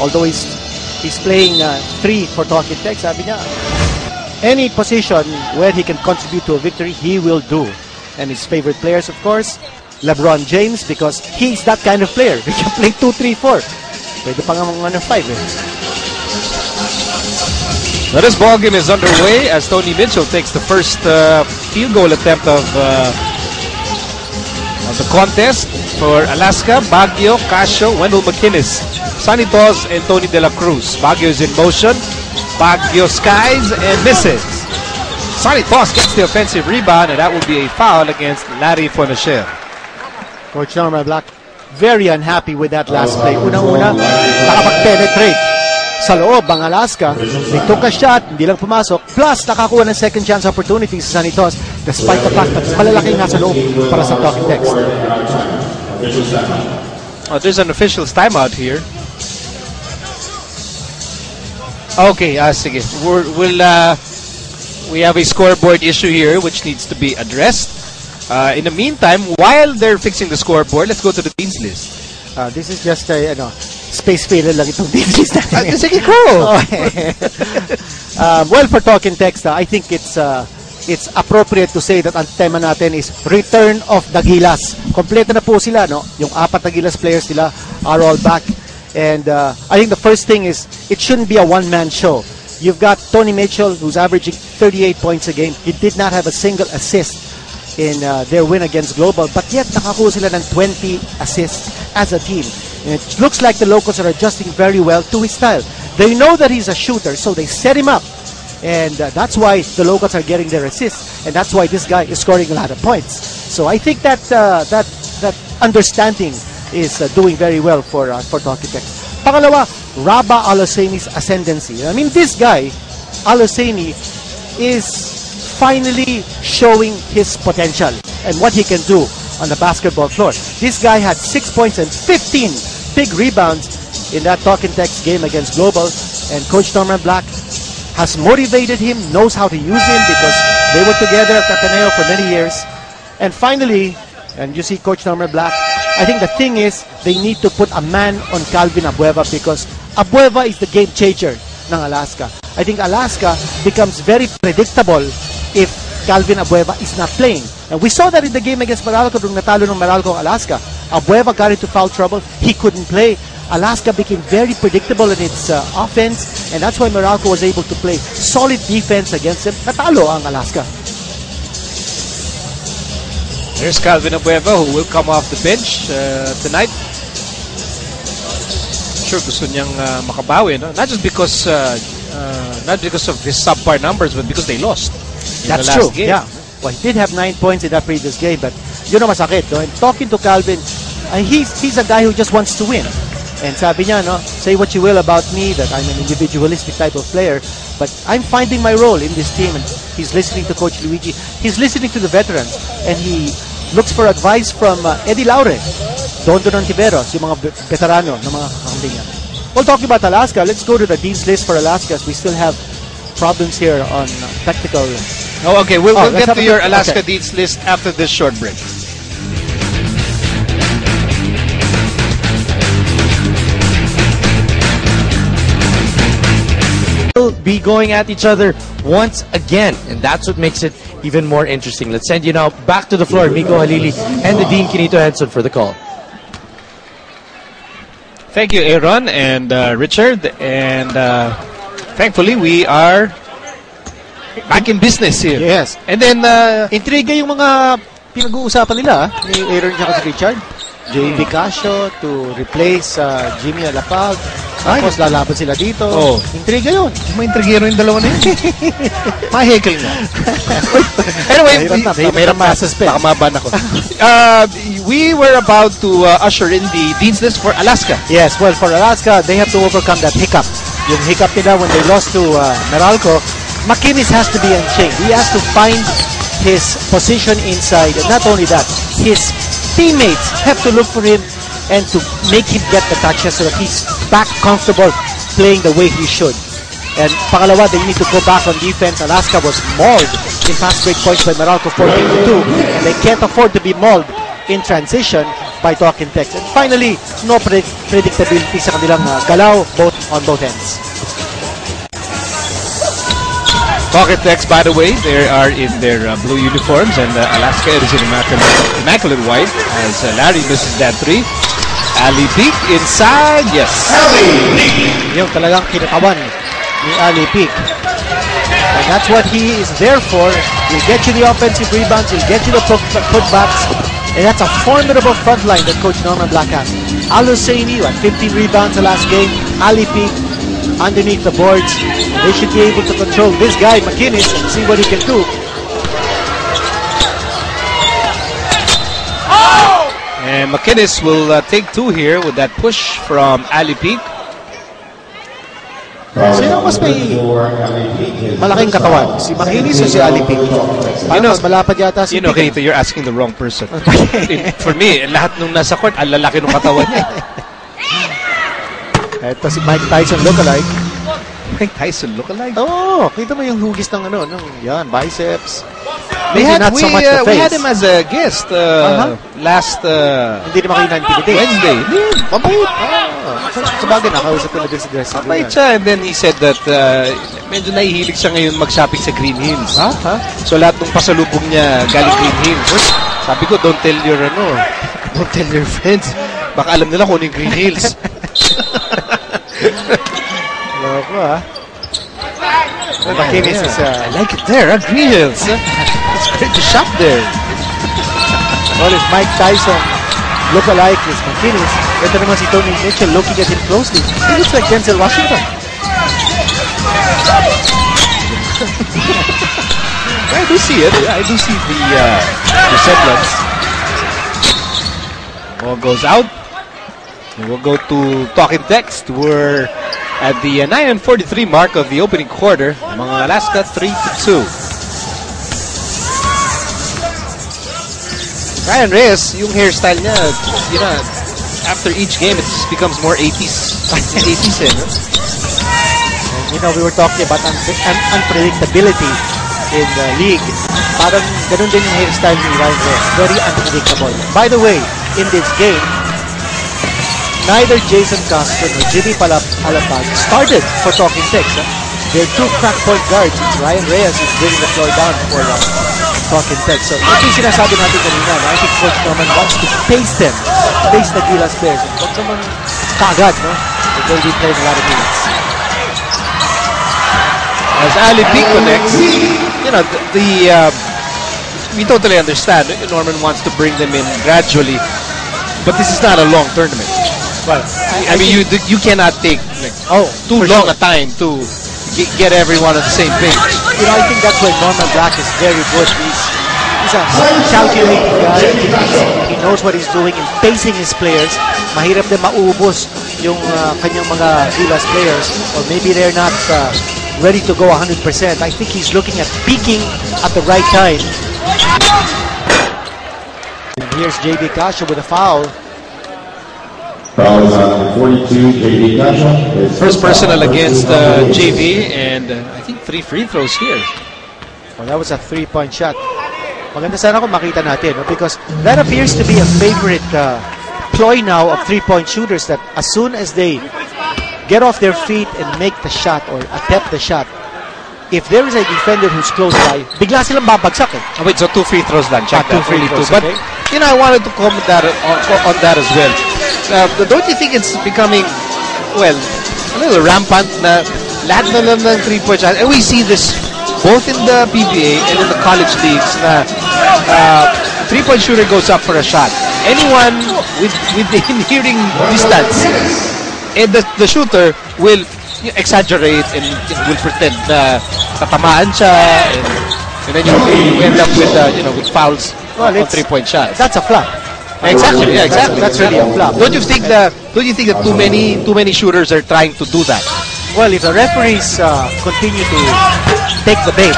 although he's playing 3 for Talking Tech, sabi niya, any position where he can contribute to a victory, he will do. And his favorite players, of course, LeBron James, because he's that kind of player. He can play 2, 3, 4. Pwede pa nga mga 5 eh. Now this ball game is underway as Tony Mitchell takes the first field goal attempt of the contest for Alaska. Baguio, Casio, Wendell McInnes, Sonny Toz, and Tony De La Cruz. Baguio is in motion. Baguio skies and misses. Sonny Toz gets the offensive rebound, and that will be a foul against Larry Fonacher. Coach Norman Black, very unhappy with that last play. Unang-una, nakapag-penetrate sa loob ang Alaska. They took a shot, hindi lang pumasok. Plus, nakakuha ng second chance opportunity si Sonny Toz despite the fact that malalaking nasa loob para sa Talking Text. Oh, there's an official's timeout here. Okay, sige. We have a scoreboard issue here which needs to be addressed. In the meantime, while they're fixing the scoreboard, let's go to the Dean's List. This is just a space failure lang itong Dean's List natin. Sige, go! Well, for Talking Text, I think it's appropriate to say that ang tema natin is Return of the Gilas. Kompleto na po sila, no? Yung 4 na Gilas players nila are all back. And I think the first thing is, it shouldn't be a one-man show. You've got Tony Mitchell, who's averaging 38 points a game. He did not have a single assist in their win against Global, but yet nakakuha sila ng 20 assists as a team. And it looks like the locals are adjusting very well to his style. They know that he's a shooter, so they set him up. And that's why the locals are getting their assists, and that's why this guy is scoring a lot of points. So I think that that understanding is doing very well for Talking Tech. Pangalawa, Raba Aloseni's ascendancy. I mean, this guy, Aloseni, is finally showing his potential and what he can do on the basketball floor. This guy had 6 points and 15 big rebounds in that Talking Tech game against Global, and Coach Norman Black has motivated him, knows how to use him because they were together at Ateneo for many years. And finally, and you see Coach Norman Black, I think the thing is they need to put a man on Calvin Abueva because Abueva is the game changer ng Alaska. I think Alaska becomes very predictable if Calvin Abueva is not playing. And we saw that in the game against Meralco nung natalo ng Meralco Alaska. Abueva got into foul trouble. He couldn't play. Alaska became very predictable in its offense, and that's why Meralco was able to play solid defense against them. Natalo ang Alaska. There's Calvin Abueva, who will come off the bench tonight. Sure, gusto niyang makabawi, no? Not because of his subpar numbers, but because they lost. That's true. Game. Yeah. Well, he did have 9 points in that previous game, but yun ang masakit, no? And talking to Calvin, he's a guy who just wants to win. And sabi niya, no, say what you will about me, that I'm an individualistic type of player, but I'm finding my role in this team. And he's listening to Coach Luigi. He's listening to the veterans, and he looks for advice from Eddie Laure, Don Tiberos, yung mga veterano ng mga kakambingan. Well, talking about Alaska, let's go to the Dean's List for Alaska, as we still have problems here on technical. Oh, okay. We'll get to your Alaska Dean's List after this short break. Be going at each other once again, and that's what makes it even more interesting. Let's send you now back to the floor, Miko Halili and the Dean Kinito Henson for the call. Thank you, Aaron and Richard, and thankfully we are back in business here. Yes. And then intriga yung mga pinag-uusapan nila, ni Aaron at si Richard. J.B. Casio to replace Jimmy Alapag. Tapos lalaban sila dito. Oh. Intriga yun. Maintrigero yung dalawa na yun. Mahekel na. Anyway, baka maban ako. We were about to usher in the Dean's List for Alaska. Yes, well, for Alaska, they have to overcome that hiccup. Yung hiccup nila when they lost to Meralco, McInnes has to be unchained. He has to find his position inside. And not only that, his teammates have to look for him and to make him get the touches so that he's back comfortable playing the way he should. And pangalawa, they need to go back on defense. Alaska was mauled in fast break points by Meralco 14-2, and they can't afford to be mauled in transition. by Talking Text. And finally, no predictability sa kanilang galaw on both ends. Talking Text, by the way, they are in their blue uniforms, and Alaska is in immaculate white as Larry misses that three. Ali Peak inside, yes. Yung talagang kinatawan ni Ali Peak. And that's what he is there for. He'll get you the offensive rebounds, he'll get you the putbacks, and that's a formidable front line that Coach Norman Black has. Al Husseini had 15 rebounds the last game. Ali Peak underneath the boards. They should be able to control this guy, McInnes, and see what he can do. And McInnes will take two here with that push from Ali Peak. Sino mas may malaking katawan? Si McInnes o si Ali Peak? Mas malapad yata si Peak. Kenito, you're asking the wrong person. For me, lahat nung nasa court, ang lalaki ng katawan niya. Ito si Mike Tyson lookalike. Mike Tyson lookalike? Oo, kita mo yung hugis ng yan, biceps. We had him as a guest last hindi naman kayo na-intimidate. Wednesday. Mabait. Sabagay, nakausap ko na din si Dressing Room. Mabait siya, and then he said that medyo nahihilig siya ngayon mag-shopping sa Green Hills. So lahat ng pasalubong niya galing Green Hills. Sabi ko, don't tell your friends. Baka alam nila kung ano yung Green Hills. Loko, McInnes is I like it there, Green Hills. It's great to shop there. Well, if Mike Tyson look-alike is McInnes, ito naman si Tony Mitchell looking at him closely. He looks like Denzel Washington. I do see it. I do see the resemblance. Ball goes out. And we'll go to Talking Text. We're at the 9:43 mark of the opening quarter. Mga Alaska 3-2. Ryan Reyes, yung hairstyle niya, after each game, it just becomes more 80s. 80s eh, no? And, we were talking about unpredictability in the league. Parang ganun din yung hairstyle ni Ryan Reyes. Very unpredictable. By the way, in this game, neither Jason Castro nor Jimmy Alapag started for Talking Text. They're two crack point guards. It's Ryan Reyes who's bringing the floor down for Talking Text. So, ito yung sinasabi natin kanina. I think Coach Norman wants to pace them. Pace the Gilas players. Huwag naman kagad, no? They'll be playing a lot of minutes. As Ali Peak connects, we totally understand. Norman wants to bring them in gradually. But this is not a long tournament. Well, I mean, you cannot take too long a time to get everyone on the same page. I think that's why Norman Black is very good. He's a calculating guy. He knows what he's doing in pacing his players. Mahirap din maubos yung kanyang mga Gilas players, or maybe they're not ready to go 100%. I think he's looking at peaking at the right time. And here's JB Casio with a foul. Foul is on 42, JV Casio. First personal against JV, and I think 3 free throws here. Well, that was a 3-point shot. Maganda sana kung makita natin, because that appears to be a favorite ploy now of 3-point shooters, that as soon as they get off their feet and make the shot or attempt the shot, if there is a defender who's close by, bigla silang babagsak eh. Oh, wait, so 2 free throws lang. Check that. 2 free throws, okay. But, I wanted to comment on that as well. Don't you think it's becoming, well, a little rampant na lahat na lang ng 3-point shot? And we see this both in the PBA and in the college leagues na 3-point shooter goes up for a shot. Anyone with the hearing distance, and the shooter will exaggerate and will pretend na tatamaan siya, and then you end up with fouls on 3-point shots. That's a flop. Exactly. Yeah, exactly. That's really a flop. Don't you think that too many shooters are trying to do that? Well, if the referees continue to take the bait,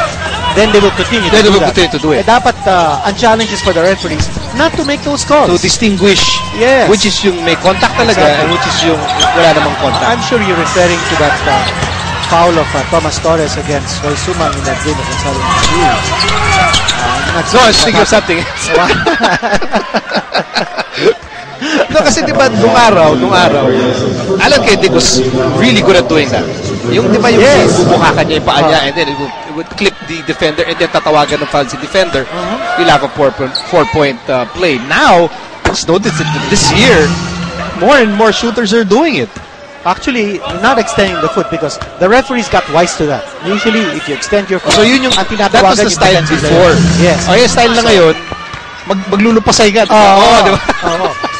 then they will continue to do it. Dapat ang challenge is for the referees not to make those calls. To distinguish which is yung may contact talaga and which is yung wala namang contact. I'm sure you're referring to that foul of Thomas Torres against Roy Sumang in that game of Gonzalo. No, I was thinking of something else. No, kasi di ba, nung araw, Alan Kennedy was really good at doing that. Yung, di ba, yung bubukakan niya yung paa niya, and then it would clip the defender, and then tatawagan ng foul si defender. You'll have a four-point play. Now, just notice it this year, more and more shooters are doing it. Actually, not extending the foot because the referees got wise to that. Usually, if you extend your foot, So yun yung, ang that tinatawagan was the yung style defensive before. player. Yes. O yung style na ngayon, maglulupasay ka. Di ba?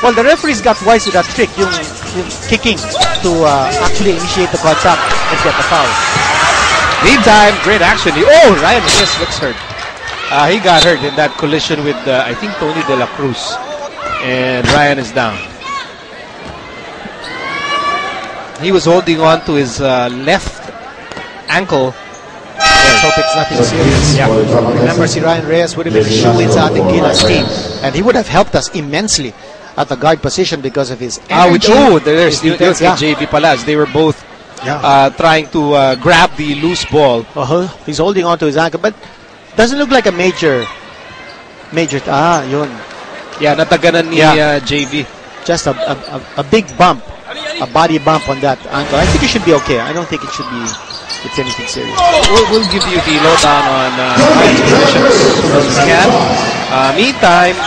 Well, the referees got wise to that trick, yung kicking to actually initiate the contact and get the foul. Meantime, great action. Ryan Reyes looks hurt. He got hurt in that collision with, I think, Tony De La Cruz. And Ryan is down. He was holding on to his left ankle. Let's hope it's nothing serious. Yeah. Remember, si Ryan Reyes would have been a shoe-in sa ating Gilas team. And he would have helped us immensely at the guard position because of his energy. There's JV Palas. They were both trying to grab the loose ball. He's holding on to his ankle, but doesn't look like a major. Yun. Yeah, nataganan ni JV. Just a big bump, a body bump on that ankle. I think it should be okay. I don't think it's anything serious. We'll give you the lowdown on Ryan's positions as we can. Meantime,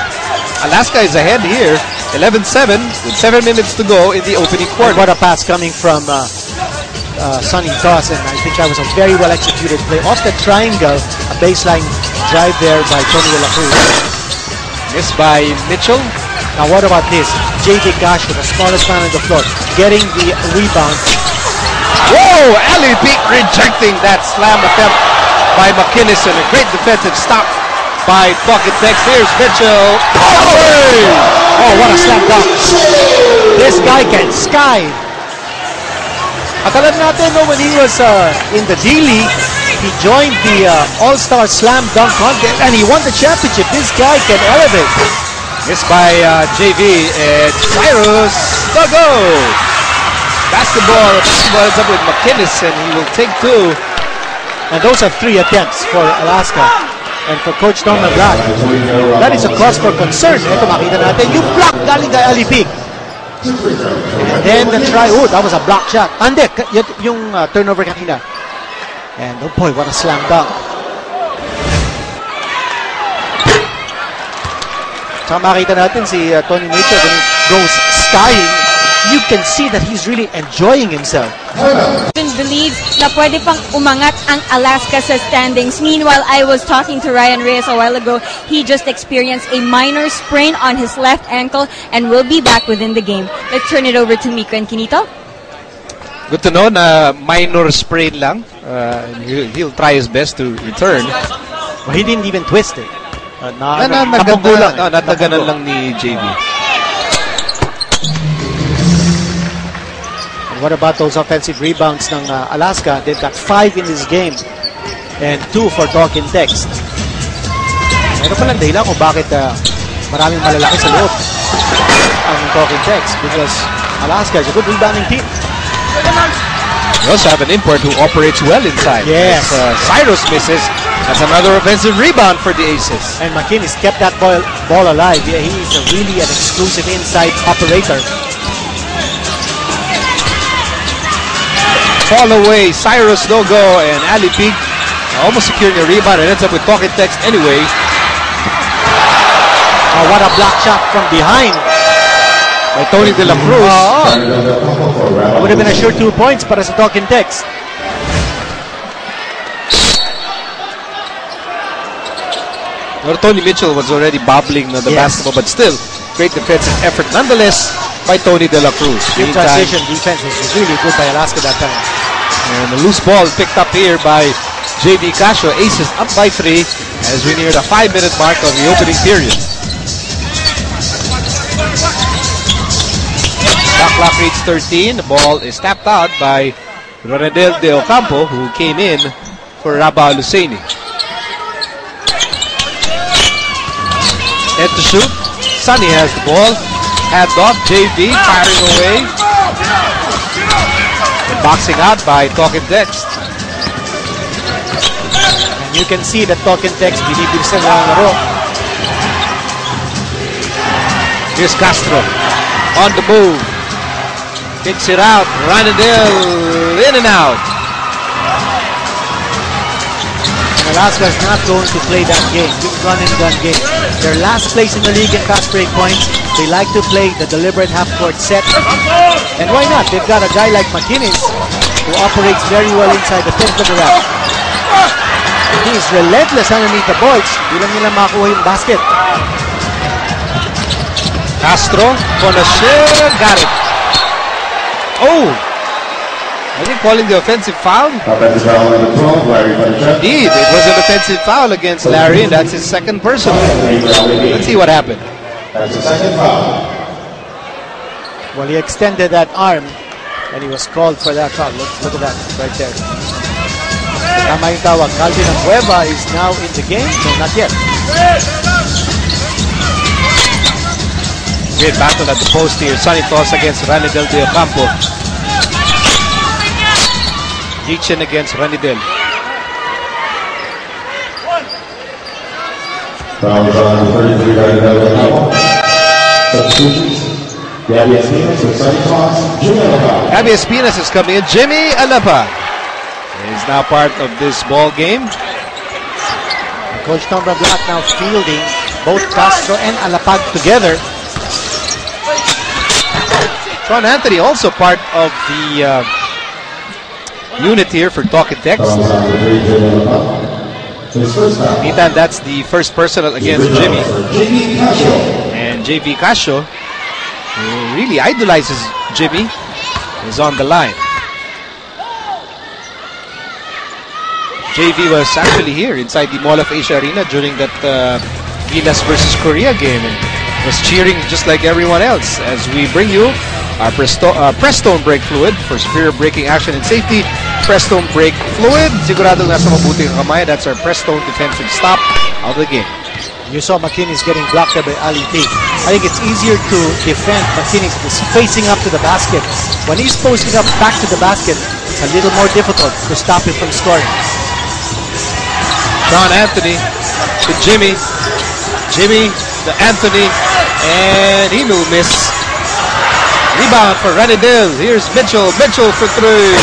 Alaska is ahead here, 11-7, with 7 minutes to go in the opening quarter. What a pass coming from Sonny Toss, and I think that was a very well executed play. Off the triangle, a baseline drive there by Tony De La Cruz. Missed by Mitchell. Now what about this? J.D. Cascio, the smallest man on the floor, getting the rebound. Whoa! Ali Beat rejecting that slam attempt by McInnes, and a great defensive stop by Pocket Tex. Here's Mitchell. Oh, what a slam dunk. This guy can sky. At alam natin, when he was in the D-League, he joined the All-Star Slam Dunk Contest and he won the championship. This guy can elevate. Missed by JV, and Cyrus the go. Basketball ends up with McInnes, and he will take 2. And those are 3 attempts for Alaska. And for Coach Norman Black, that is a cause for concern. Ito makita natin, yung block galing kay Ali Pig. And then the try, that was a block shot. Ande, yung turnover kanina. And oh boy, what a slam dunk. Saka makita natin si Tony Mitchell when he goes skying, you can see that he's really enjoying himself. Believes na pwede pang umangat ang Alaska sa standings. Meanwhile, I was talking to Ryan Reyes a while ago. He just experienced a minor sprain on his left ankle and will be back within the game. Let's turn it over to Miko and Kinito. Good to know na minor sprain lang. He'll try his best to return. Well, he didn't even twist it. Nataganan lang ni JV. What about those offensive rebounds ng Alaska? They've got 5 in this game and 2 for Talk and Text. Meron palang dahilan kung bakit maraming malalaki sa loob ang Talk and Text, because Alaska is a good rebounding team. We also have an import who operates well inside. Yes. Cyrus misses. That's another offensive rebound for the Aces. And McInnes kept that ball alive. Yeah, he is really an exclusive inside operator. Fall away, Cyrus no go, and Ali Pig almost securing a rebound and ends up with Pocket Text anyway. Oh, what a block shot from behind by Tony De La Cruz. It would have been a sure 2 points para sa Talking Text. Well, Tony Mitchell was already bobbling the basketball, but still, great defensive effort nonetheless by Tony De La Cruz. The transition defense was really good by Alaska that time. And the loose ball picked up here by J.D. Cascio. Aces up by 3 as we near the 5-minute mark of the opening period. Shot clock reads 13. The ball is tapped out by Ronaldel De Ocampo, who came in for Rabah Luceni. Head to shoot. Sonny has the ball. Hand off. JV firing away. And boxing out by Talking Text. And you can see that Talking Text binibig sa laro. Here's Castro. On the move. Kicks it out. Ranadel in and out. Alaska is not going to play that game, run and gun game. They're last place in the league in fast break points. They like to play the deliberate half-court set. And why not? They've got a guy like McInnes who operates very well inside the fifth of the rack. He's relentless underneath the boards. Di lang nila makuha yung basket. Castro for the share. Got it. Oh! I think calling the offensive foul. Offensive foul number 12, Larry Butterchuk. Indeed, it was an offensive foul against Larry, and that's his second personal. Let's see what happened. That's the second foul. Well, he extended that arm, and he was called for that foul. Look at that, right there. Tama yung tawag. Calvin Cueva is now in the game. No, not yet. Great battle at the post here. Sonny toss against Ranidel de Ocampo. Gichin against Ranidel. Foul is on 33 right now. Substitutions. Gabby Espinas with Sonny Toss. Jimmy Alapa. Gabby Espinas is coming in. Jimmy Alapa is now part of this ball game. Coach Tombra Black now fielding both Castro and Alapag together. Sean Anthony also part of the unit here for talk and text. Meantime, that's the first personal against Jimmy. And JV Casio, who really idolizes Jimmy, is on the line. JV was actually here inside the Mall of Asia Arena during that Gilas versus Korea game and was cheering just like everyone else as we bring you our Prestone Brake Fluid for superior braking action and safety. Prestone Brake Fluid, siguradong nasa mabuting kamay. That's our Prestone defensive stop of the game. You saw McInnes getting blocked by Ali T. I think it's easier to defend McInnes who's facing up to the basket. When he's posting up back to the basket, it's a little more difficult to stop him from scoring. Sean Anthony to Jimmy. Jimmy to Anthony. And he will miss. Rebound for Ranidel. Here's Mitchell. Mitchell for three.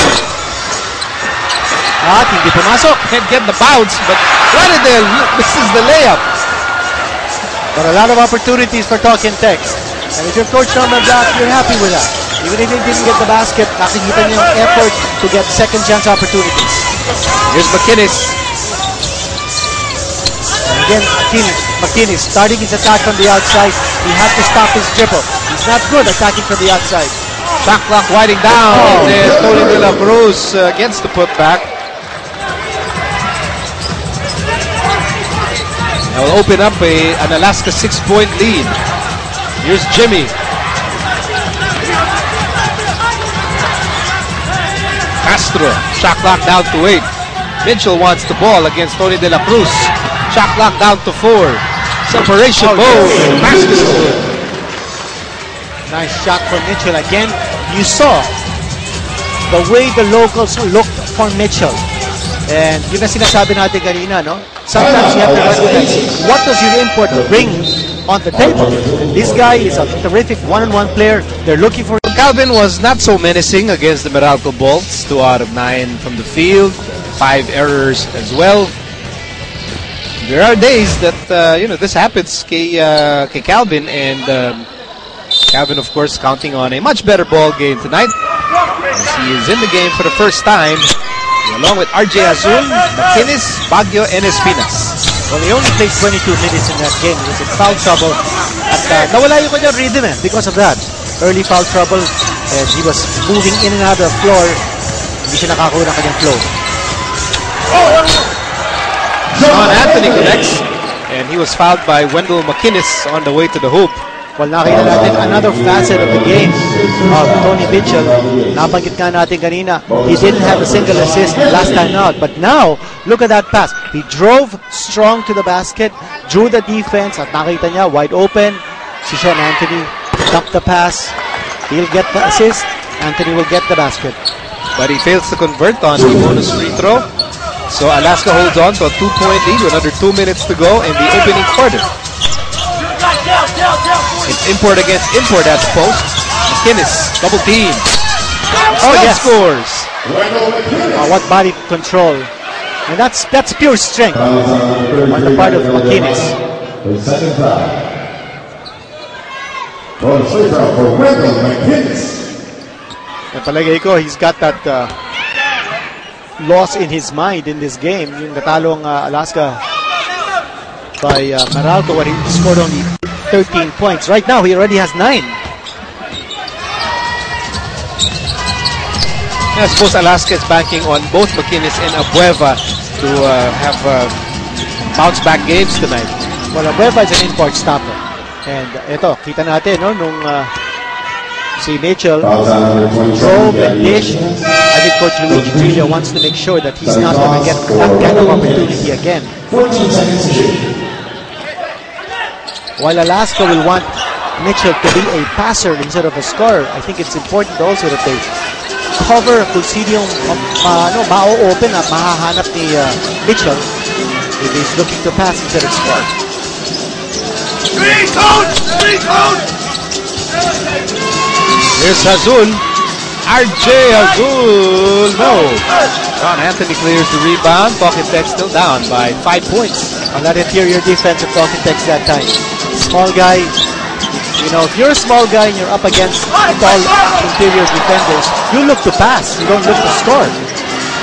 At hindi pumasok. Can't get the bounce, but Ranidel misses the layup. But a lot of opportunities for talk and text. And if you're Coach Norman Black, you're happy with that. Even if he didn't get the basket, nakikita niya yung effort to get second chance opportunities. Here's McInnes. And again, McInnes starting his attack from the outside. He had to stop his dribble. He's not good attacking from the outside. Shot clock winding down. And then Tony De La Cruz gets the putback. That will open up an Alaska 6-point lead. Here's Jimmy. Castro. Shot clock down to 8. Mitchell wants the ball against Tony De La Cruz. Shot clock down to 4. Separation. Basket. Nice shot for Mitchell again. You saw the way the locals looked for Mitchell. And yun na sinasabi natin kanina, no? Sometimes you have to recognize what does your import bring on the table. This guy is a terrific one-on-one player. They're looking for... Calvin was not so menacing against the Meralco Bolts. 2 out of 9 from the field. 5 errors as well. There are days that, this happens kay Calvin, and Calvin, of course, counting on a much better ball game tonight as he is in the game for the first time, along with RJ Azul, McInnes, Baguio, and Espinas. Well, he only played 22 minutes in that game. He was in foul trouble. At nawala yung kanyang rhythm because of that. Early foul trouble, and he was moving in and out of the floor. Hindi siya nakakuha ng kanyang flow. Sean Anthony connects, and he was fouled by Wendell McInnes on the way to the hoop. Well, nakita natin another facet of the game of Tony Mitchell. Nabanggit nga natin kanina, he didn't have a single assist last time out. But now, look at that pass. He drove strong to the basket, drew the defense, at nakita niya, wide open. Si Sean Anthony dumped the pass. He'll get the assist. Anthony will get the basket. But he fails to convert on the bonus free throw. So Alaska holds on to a 2-point lead with under 2 minutes to go in the opening quarter. It's import against import at the post. McInnes, double team. Oh, Still yes. scores. What body control. And that's pure strength on the part of McInnes. The second foul. On the free throw for Wendell McInnes. Palagay ko, he's got that loss in his mind in this game. Yung natalong Alaska by Meralco, where he scored only 13 points. Right now, he already has 9. I suppose Alaska is banking on both McInnes and Abueva to have bounce-back games tonight. Well, Abueva is an import stopper. And ito, kita natin, no, nung si Mitchell drove and dished. I think Coach Luigi Trillo wants to make sure that he's not going to get that kind of opportunity again. 14 seconds to shoot. While Alaska will want Mitchell to be a passer instead of a scorer, I think it's important also that they cover kung sino yung ma-open at mahahanap ni Mitchell if he's looking to pass instead of score. Here's Hazul. RJ Hazul. No. Sean Anthony clears the rebound. Talking Tech still down by 5 points. On that interior defense of Talking Tech that time. Small guy. You know, if you're a small guy and you're up against tall interior defenders, you look to pass. You don't look to score.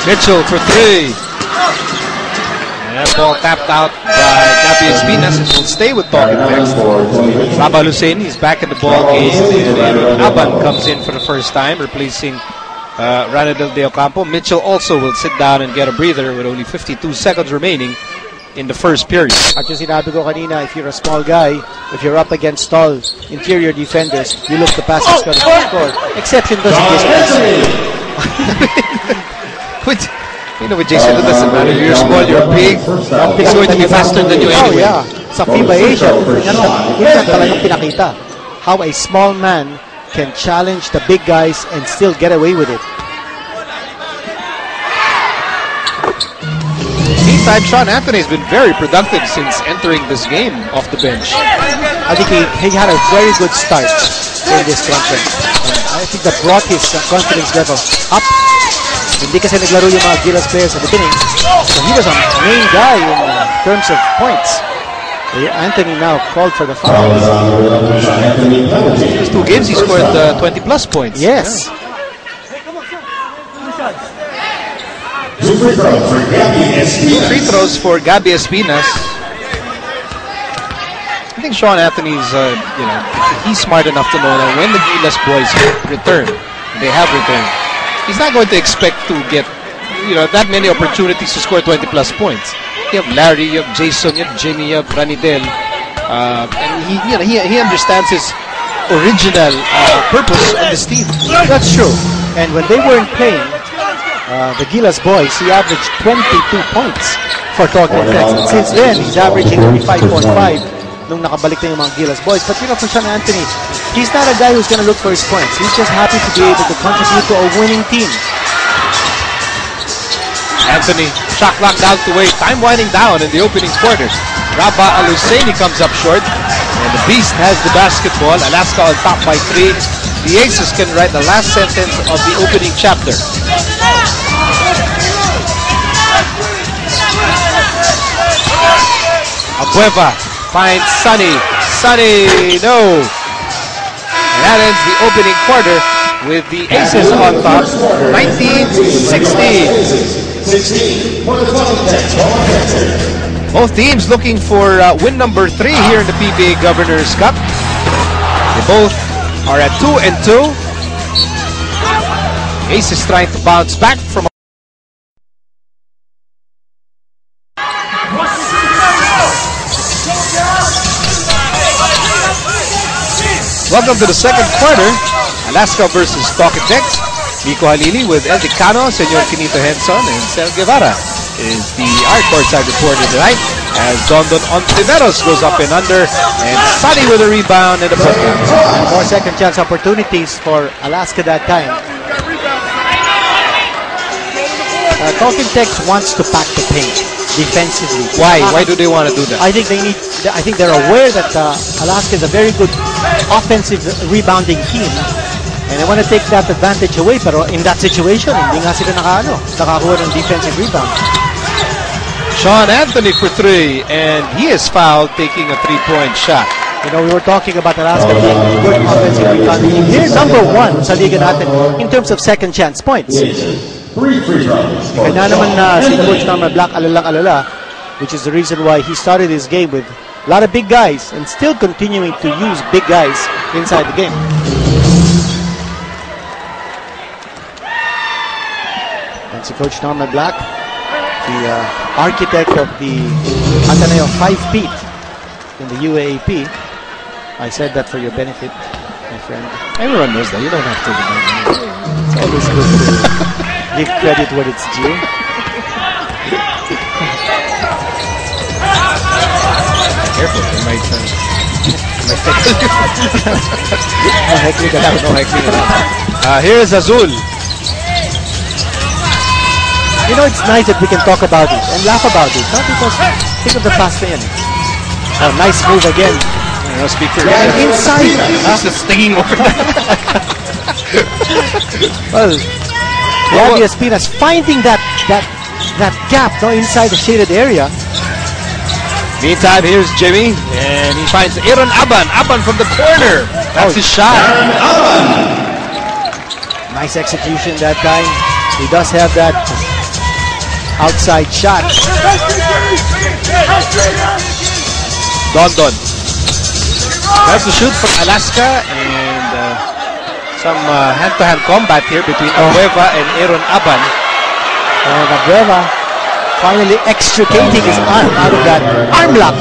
Mitchell for 3. And that ball tapped out by Gabby Espinas. It will stay with Talking Tech. Baba Hussein is back in the ball game. And Aban comes in for the first time, replacing Ranadel De Ocampo. Mitchell also will sit down and get a breather with only 52 seconds remaining in the first period. At yung sinabi ko kanina, if you're a small guy, if you're up against tall interior defenders, you look to pass and score. Exception does in this case. With Jason, it doesn't matter. You're small, you're big. He's going to be faster than you anyway. Oh yeah, sa FIBA Asia, yan talagang pinakita. How a small man can challenge the big guys and still get away with it. Meantime, Sean Anthony has been very productive since entering this game off the bench. I think he had a very good start in this conference. And I think that brought his confidence level up. Hindi kasi naglaro yung mga Gilas players at the beginning. So he was a main guy in terms of points. Anthony now called for the foul. Those 2 games he scored 20 plus points. Yes. Yeah. 2 free throws for Gabby Espinas. Free throws for Gabby Espinas. I think Sean Anthony's, he's smart enough to know that when the Gilas boys return, they have returned, he's not going to expect to get, that many opportunities to score 20 plus points. You have Larry, you have Jason, you have Jimmy, you have Ranidel, and he understands his original purpose on this team. That's true. And when they weren't playing, the Gilas boys, he averaged 22 points for Talking Tech. Since then, he's averaging 5.5 nung nakabalik na yung mga Gilas boys. But for Sean Anthony, he's not a guy who's going to look for his points. He's just happy to be able to contribute to a winning team. Anthony, shot clock down to 8. Time winding down in the opening quarter. Rabah Al-Husseini comes up short. And the Beast has the basketball. Alaska on top by 3. The Aces can write the last sentence of the opening chapter. Abueva finds Sunny. Sunny, no. And that ends the opening quarter with the Aces on top, 19-16. Both teams looking for win number 3 here in the PBA Governors Cup. They both are at 2-2. Aces trying to bounce back from Welcome to the second quarter. Alaska versus Talking Tech. Miko Halili with El Dicano, Senor Quinito Henson, and Sel Guevara is the courtside reporter tonight as Dondon Ontiveros goes up and under, and Sunny with a rebound and a bucket. More second chance opportunities for Alaska that time. Talking Tech wants to pack the paint defensively. Why? Why do they want to do that? I think they're aware that Alaska is a very good offensive rebounding team, they want to take that advantage away, pero in that situation, hindi nga sila nakakuha ng defensive rebound. Sean Anthony for 3, and he is fouled taking a 3-point shot. You know, we were talking about Alaska being a good offensive rebounding. They're number 1 sa liga natin in terms of second chance points. Kaya naman na si Coach Norman Black alalang-alala, which is the reason why he started his game with a lot of big guys and still continuing to use big guys inside the game. And si Coach Norman Black, the architect of the Ateneo 5-peat in the UAAP. I said that for your benefit, my friend. Everyone knows that. You don't have to remind me. It's always good to give credit where it's due. Careful, it might here's Azul. You know, it's nice that we can talk about it and laugh about it. Not because think of the past na yan. Oh, nice move again. No speaker. And inside. Just a stinging over there. Well, Yadi Espinas finding that gap inside the shaded area. Meantime, here's Jimmy, and he finds Aaron Aban. Aban from the corner. That's his shot. Nice execution that time. He does have that outside shot. Don. Has to shoot from Alaska, and some hand-to-hand combat here between Abueva and Aaron Aban. And Abueva finally extricating his arm out of that arm lock.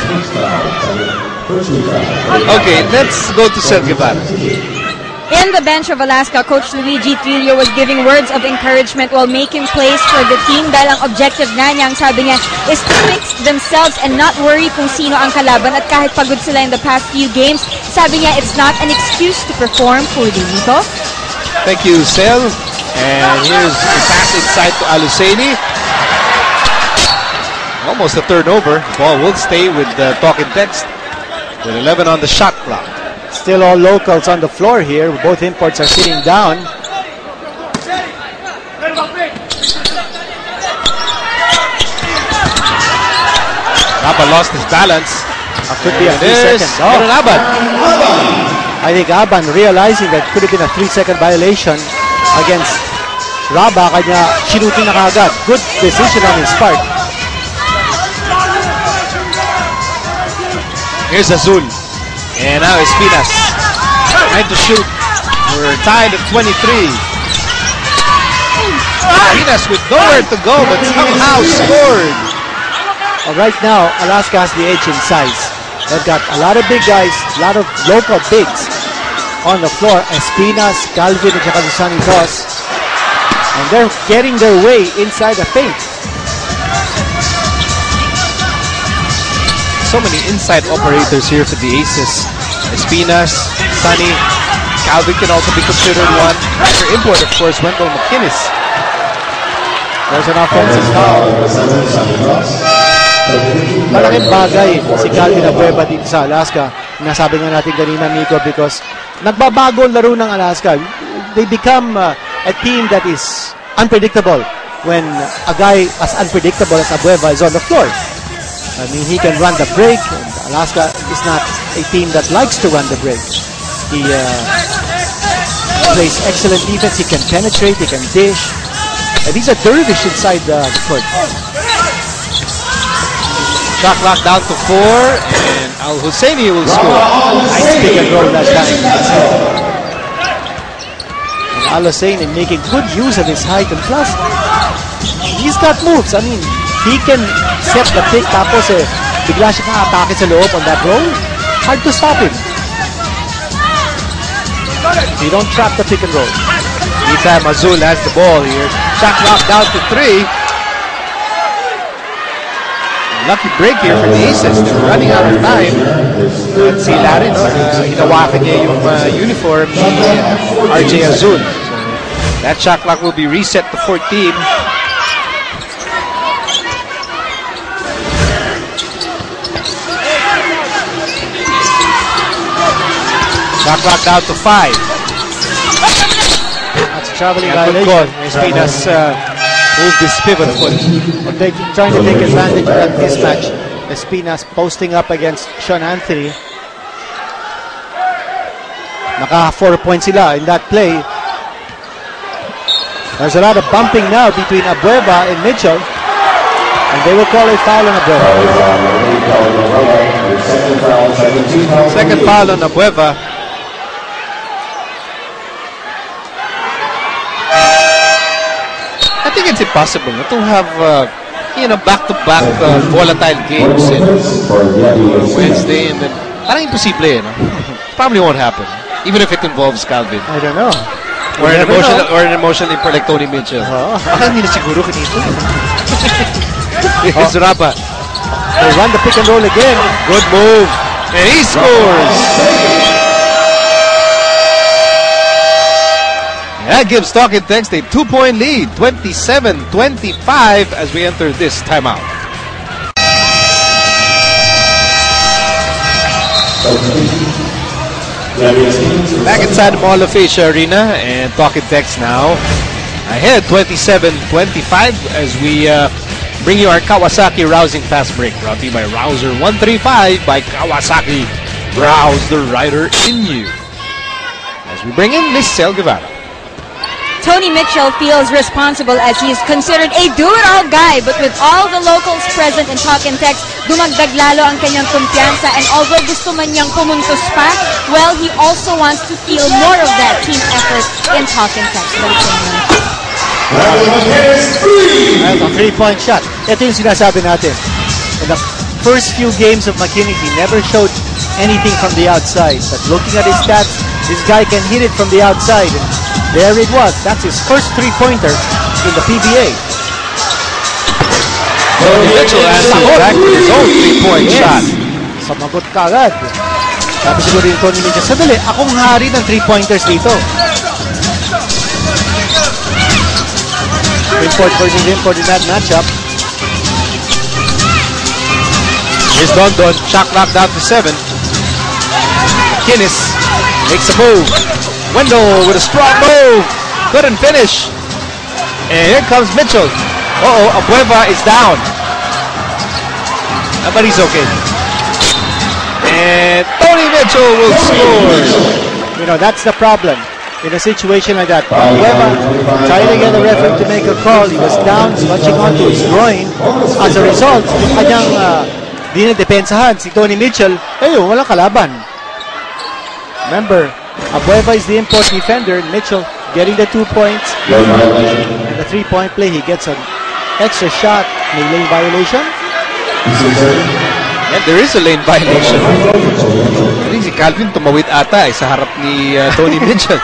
Okay, let's go to Sel Guevara. In the bench of Alaska, Coach Luigi Trillo was giving words of encouragement while making plays for the team dahil ang objective na niya, sabi niya, is to fix themselves and not worry kung sino ang kalaban at kahit pagod sila in the past few games, sabi niya it's not an excuse to perform poorly. Nico? Thank you, Sel. And here's the pass inside to Aluseni. Almost a turnover. The ball will stay with the talking text with 11 on the shot clock. Still all locals on the floor here. Both imports are sitting down. Raba lost his balance. Could be a 3-second. Aban. I think Aban realizing that could have been a 3-second violation against Raba, kanya shinutin na kagad. Good decision on his part. Here's Azul. And now Espinas trying to shoot. We're tied at 23. Espinas with nowhere to go, but somehow scored. Right now, Alaska has the edge in size. They've got a lot of big guys, a lot of local bigs on the floor. Espinas, Calvin, and Sunny Toss. And they're getting their way inside the paint. So many inside operators here for the Aces. Espinas, Sunny, Calvin can also be considered one. For import, of course, Wendell McInnes. There's an offensive foul. Malaking bagay si Calvin Abueva dito sa Alaska. Nasabi nga natin kanina, Miko, because nagbabago ang laro ng Alaska. They become a team that is unpredictable when a guy as unpredictable as Abueva is on the floor. I mean, he can run the break. And Alaska is not a team that likes to run the break. He plays excellent defense. He can penetrate. He can dish. And he's a dervish inside the court. Shot clock down to 4, and Al Husseini will score. Nice pick and roll that time. And Al Husseini making good use of his height, and plus, he's got moves. I mean, he can set the pick, tapos bigla siya ka-atake sa loob on that roll. Hard to stop him. You don't trap the pick and roll. Meantime, Azul has the ball here. Shot clock down to 3. Lucky break here for the Aces. They're running out of time. At si Larry, hinawakan niya yung uniform ni RJ Azul. So, that shot clock will be reset to 14. Shot clock down to 5. traveling Yeah, good violation. call. Espinas moved his pivot foot. Trying to take advantage of that mismatch. Espinas posting up against Sean Anthony. Naka 4 points sila in that play. There's a lot of bumping now between Abueva and Mitchell. And they will call a foul on Abueva. Second foul on Abueva. I think it's impossible to have back-to-back volatile games in Wednesday, and then parang imposible, no? Probably won't happen, even if it involves Calvin. I don't know. Or an emotional imper like Tony Mitchell. Baka hindi na siguro kanito. Here's Rapa. They run the pick and roll again. Good move. And he scores. That gives Talk and Text a 2-point lead, 27-25 as we enter this timeout. Back inside the Mall of Asia Arena, and Talk and Text now ahead 27-25 as we bring you our Kawasaki Rousing Fast Break, brought to you by Rouser 135 by Kawasaki. Rouse the rider in you. As we bring in Miss Cel Guevara. Tony Mitchell feels responsible as he is considered a do-it-all guy, but with all the locals present in Talk and Text, dumagdag lalo ang kanyang kumpiyansa, and although gusto man niyang pumuntos pa, well, he also wants to feel more of that team effort in Talk and Text. That's a 3-point shot. Ito yung sinasabi natin. In the first few games of McKinney, he never showed anything from the outside. But looking at his stats, this guy can hit it from the outside. There it was. That's his first 3-pointer in the PBA. Mitchell answered back with his own 3-point shot. Samagot ka agad. Sabi siguro yung Tony Mitchell, sadali, akong hari ng 3-pointers dito. Import for the matchup. Here's Don. Shot clock down to 7. McInnes makes a move. Wendell with a strong move. Couldn't finish. And here comes Mitchell. Abueva is down. But he's okay. And Tony Mitchell will score. You know, that's the problem. In a situation like that, Abueva trying to get the referee to make a call. He was down, clutching onto his groin. As a result, kanyang dinidepensahan si Tony Mitchell. Walang kalaban. Remember, Abueva is the import defender. Mitchell getting the 2 points. And the 3-point play, he gets an extra shot. May lane violation. Yeah, there is a lane violation. I think si Calvin tumawid ata sa harap ni Tony Mitchell.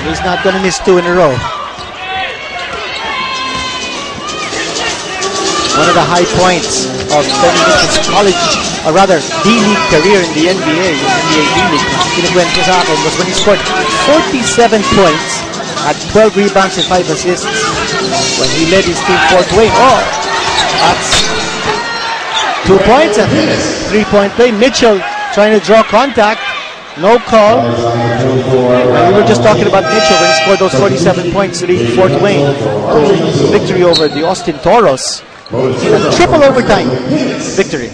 He's not gonna miss 2 in a row. One of the high points of Tony Mitchell's college, or rather, D-League career in the NBA, NBA D-League, kinikwento sa akin, was when he scored 47 points, had 12 rebounds and 5 assists when he led his team Fort Wayne. That's 2 points and 3-point play. Mitchell trying to draw contact. No call. And we were just talking about Mitchell when he scored those 47 points to lead Fort Wayne to victory over the Austin Toros. A triple overtime victory.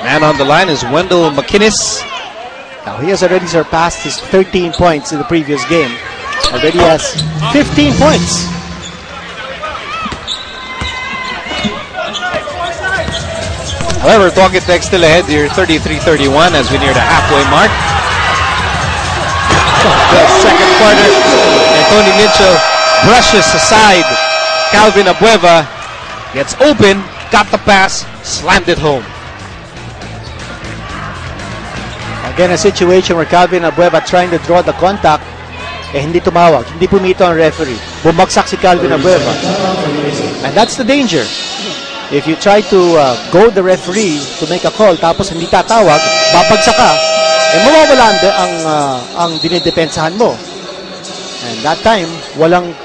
Man on the line is Wendell McInnes. Now he has already surpassed his 13 points in the previous game. Already has 15 points. However, Talk and Text still ahead here, 33-31 as we near the halfway mark. The second quarter, and Tony Mitchell brushes aside Calvin Abueva, gets open, got the pass, slammed it home. Again, a situation where Calvin Abueva trying to draw the contact, hindi tumawag, hindi pumito ang referee. Bumagsak si Calvin Abueva. And that's the danger. If you try to go the referee to make a call tapos hindi tatawag, babagsak ka, mawawala ang dinidepensahan mo. And that time, walang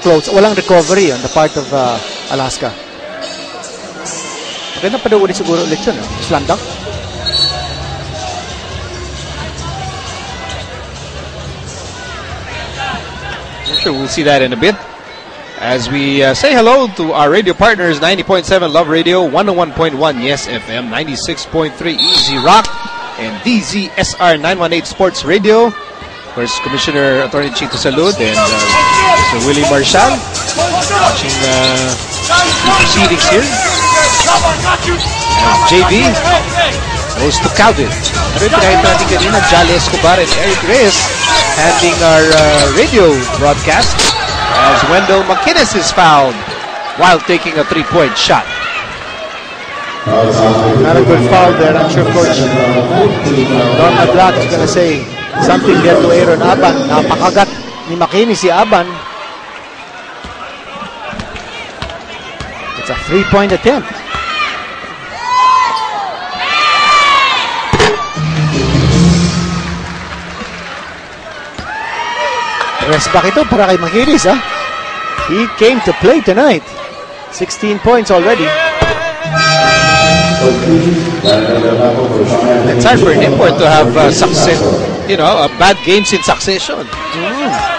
recovery on the part of Alaska. Maganda pa daw ulit siguro ulit yun. Slam dunk. faster. We'll see that in a bit. As we say hello to our radio partners, 90.7 Love Radio, 101.1 Yes FM, 96.3 Easy Rock, and DZSR 918 Sports Radio. Of course, Commissioner Attorney Chito Salud and Mr. Willie Marshall watching the proceedings here. And JB goes to Calvin. Pero pinakita natin kanina, Jolly Escobar and Eric Reyes handling our radio broadcast. As Wendell McInnes is fouled while taking a three-point shot. Not a good foul there. I'm sure Coach Norma Black is going to say something there to Aaron Aban. Napakagat ni McInnes si Aban. It's a three-point attempt. Rest back ito para kay McInnes, ha? He came to play tonight. 16 points already. It's hard for an import to have success, bad games in succession.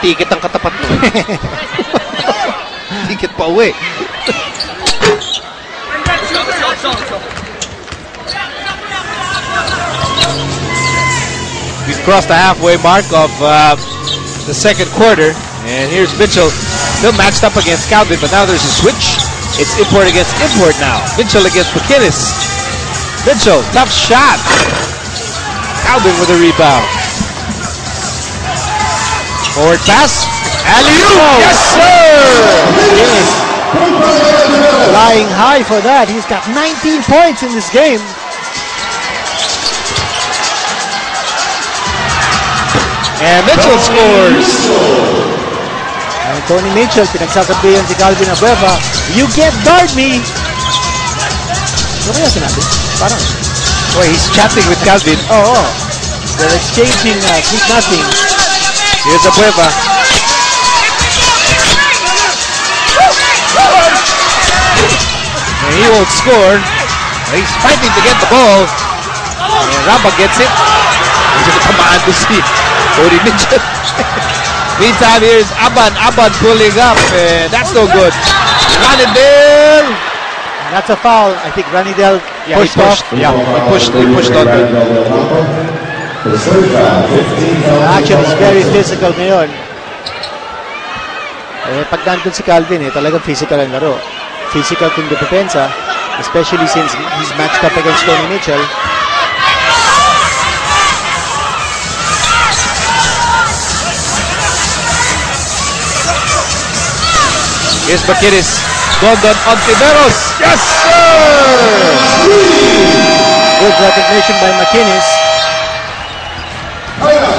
Ticket ang katapat mo. Ticket pa uwi. We've crossed the halfway mark of the second quarter, and here's Mitchell, still matched up against Calvin, but now there's a switch. It's import against import now. Mitchell against McInnes. Mitchell, tough shot. Calvin with a rebound. Forward pass. Alley-oop! Yes, sir! McInnes flying high for that. He's got 19 points in this game. And Mitchell scores. And Tony Mitchell, pinagsasabihan si Calvin Abueva, you can't guard me. Ano kaya sinabi? Parang. Boy, he's chatting with Calvin. Oo. They're exchanging sweet nothing. Here's Abueva. And he won't score. He's fighting to get the ball. And Ramba gets it. He's going to command to see Tony Mitchell. Meantime, here's Aban. Aban pulling up. And that's no good. Ranidel. That's a foul. I think Ranidel pushed off. Yeah, he pushed on him. Action is very physical ngayon. Pag nandun si Calvin, talagang physical ang laro. Physical kung depensa, especially since he's matched up against Tony Mitchell. Here's McInnes. Gordon Ontiveros. Yes, sir! Good recognition by McInnes.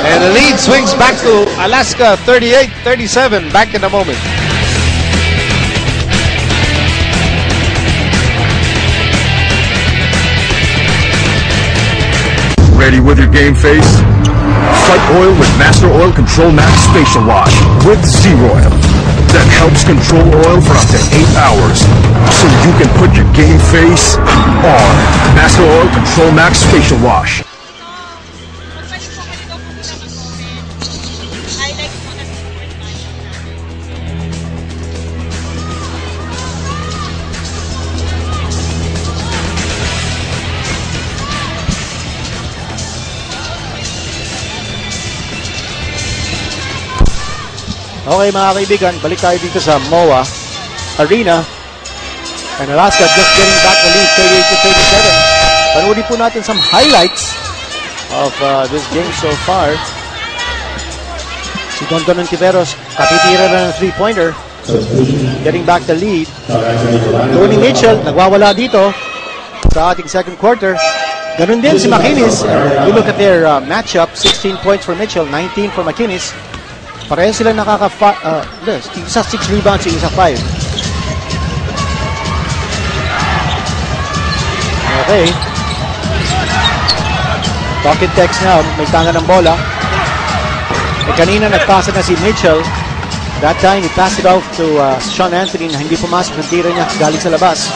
And the lead swings back to Alaska, 38-37. Back in a moment. Ready with your game face? Fight oil with Master Oil Control Max Facial Wash with Z-Oil. That helps control oil for up to 8 hours, so you can put your game face on. Master Oil Control Max Facial Wash. Okay mga kaibigan, balik tayo dito sa MOA Arena. And Alaska just getting back the lead, 38-37. Panoodin po natin some highlights of this game so far. Si Don Ontiveros, katitira na ng 3-pointer. Getting back the lead. Tony Mitchell, nagwawala dito sa ating second quarter. Ganun din si McInnes. You look at their matchup, 16 points for Mitchell, 19 for McInnes. Pareho sila isa 6 rebounds, isa 5. Okay. Pocket text now, may tanga ng bola. Kanina nagpasa na si Mitchell. That time, he passed it off to Sean Anthony na hindi pumasok ng tira niya galing sa labas.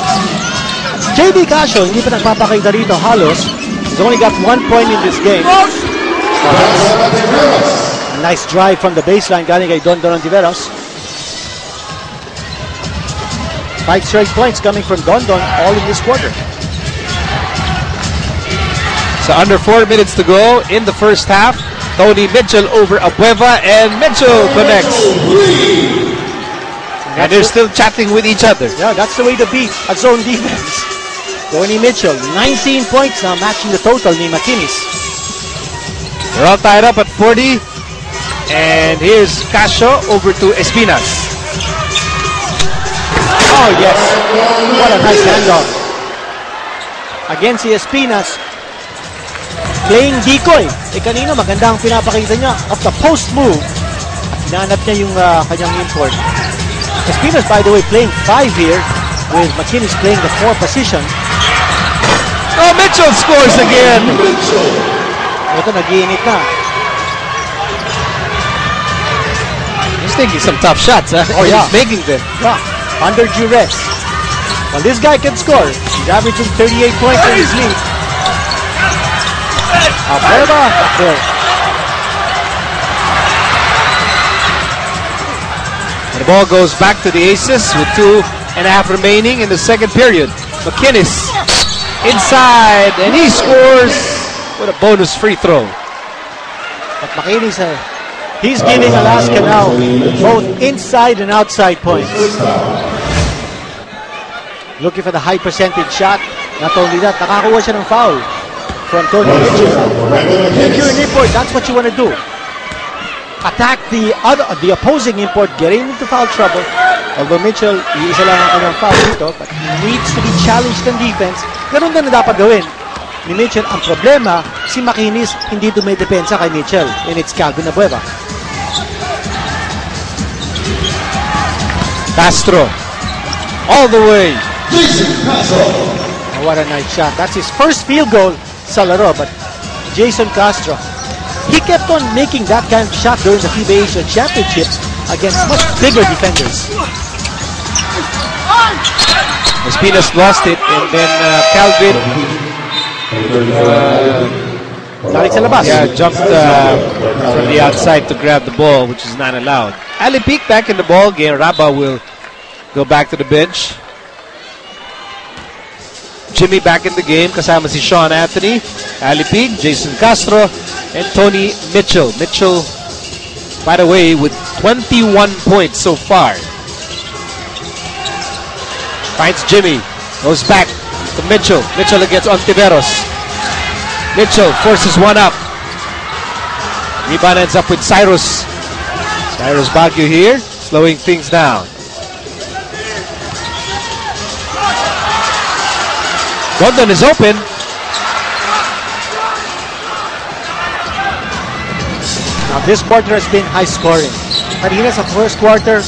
JB Casio, hindi pa nagpapakita rito halos. He's only got 1 point in this game. Nice drive from the baseline galing kay Don Ontiveros. 5 straight points coming from Don Don, all in this quarter. So under 4 minutes to go in the first half. Tony Mitchell over Abueva, and Mitchell connects. And they're still chatting with each other. Yeah, that's the way to beat a zone defense. Tony Mitchell, 19 points now, matching the total ni McKinnis. They're all tied up at 40. And here's Casio over to Espinas. Oh, yes. What a nice handoff. Again, si Espinas, playing decoy. Kanina maganda ang pinapakita niya of the post move. Hinanap niya yung kanyang import. Espinas, by the way, playing 5 here with McKinnis playing the 4 position. Oh, Mitchell scores again. Ito, nag-iinit na. He's taking some tough shots. Oh, yeah. He's making them. Yeah. Under duress. Well, this guy can score. He's averaging 38 points in his league. Abueva, back there. And the ball goes back to the Aces with 2.5 remaining in the second period. McKinnis inside, and he scores with a bonus free throw. But McKinnis, he's giving Alaska now both inside and outside points. Looking for the high percentage shot. Not only that, nakakuha siya ng foul from Tony Mitchell. If you're an import, that's what you want to do. Attack the opposing import, getting into foul trouble. Although Mitchell, iisa lang ang kanyang foul dito, but he needs to be challenged in defense. Ganun din na dapat gawin ni Mitchell. Ang problema, si McKinnis hindi dumidepensa kay Mitchell, and it's Calvin Abueva. Castro all the way. Oh, what a nice shot. That's his first field goal sa laro, but Jason Castro, he kept on making that kind of shot during the PBA Asian Championship against much bigger defenders. Espinas lost it, and then Calvin jumped from the outside to grab the ball, which is not allowed. Ali Peak back in the ball game. Raba will go back to the bench. Jimmy back in the game, kasama si Sean Anthony, Ali Peak, Jason Castro, and Tony Mitchell. Mitchell, by the way, with 21 points so far. Finds Jimmy, goes back to Mitchell. Mitchell against Ontiveros. Mitchell forces one up. Rebound ends up with Cyrus. Cyrus Baguio here, slowing things down. Gordon is open. Now this quarter has been high scoring. Kanina sa first quarter,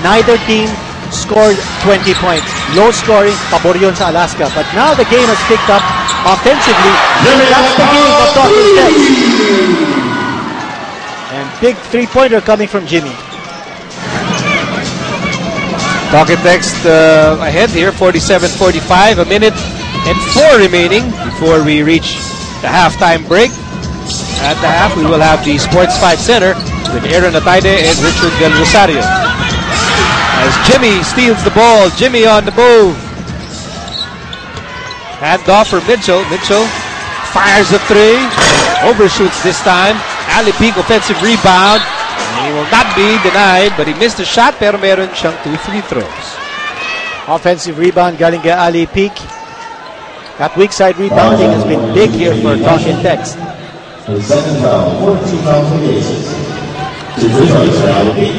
neither team scored 20 points. Low scoring, pabor yun sa Alaska. But now the game has picked up offensively. That's the game of Talking Text. And big three-pointer coming from Jimmy. Talking Text ahead here, 47-45, a minute and 4 remaining before we reach the halftime break. At the half, we will have the Sports 5 Center with Aaron Ataide and Richard Del Rosario. As Jimmy steals the ball, Jimmy on the move. Hand off for Mitchell. Mitchell fires a 3, overshoots this time. Ali Peak offensive rebound. And he will not be denied, but he missed a shot, pero meron siyang 2 free throws. Offensive rebound galing kay Ali Peak. That weak side rebounding has been big here for Talking Text. For the second foul, 14 fouls for the Aces. 2 free throws for Ali Peak.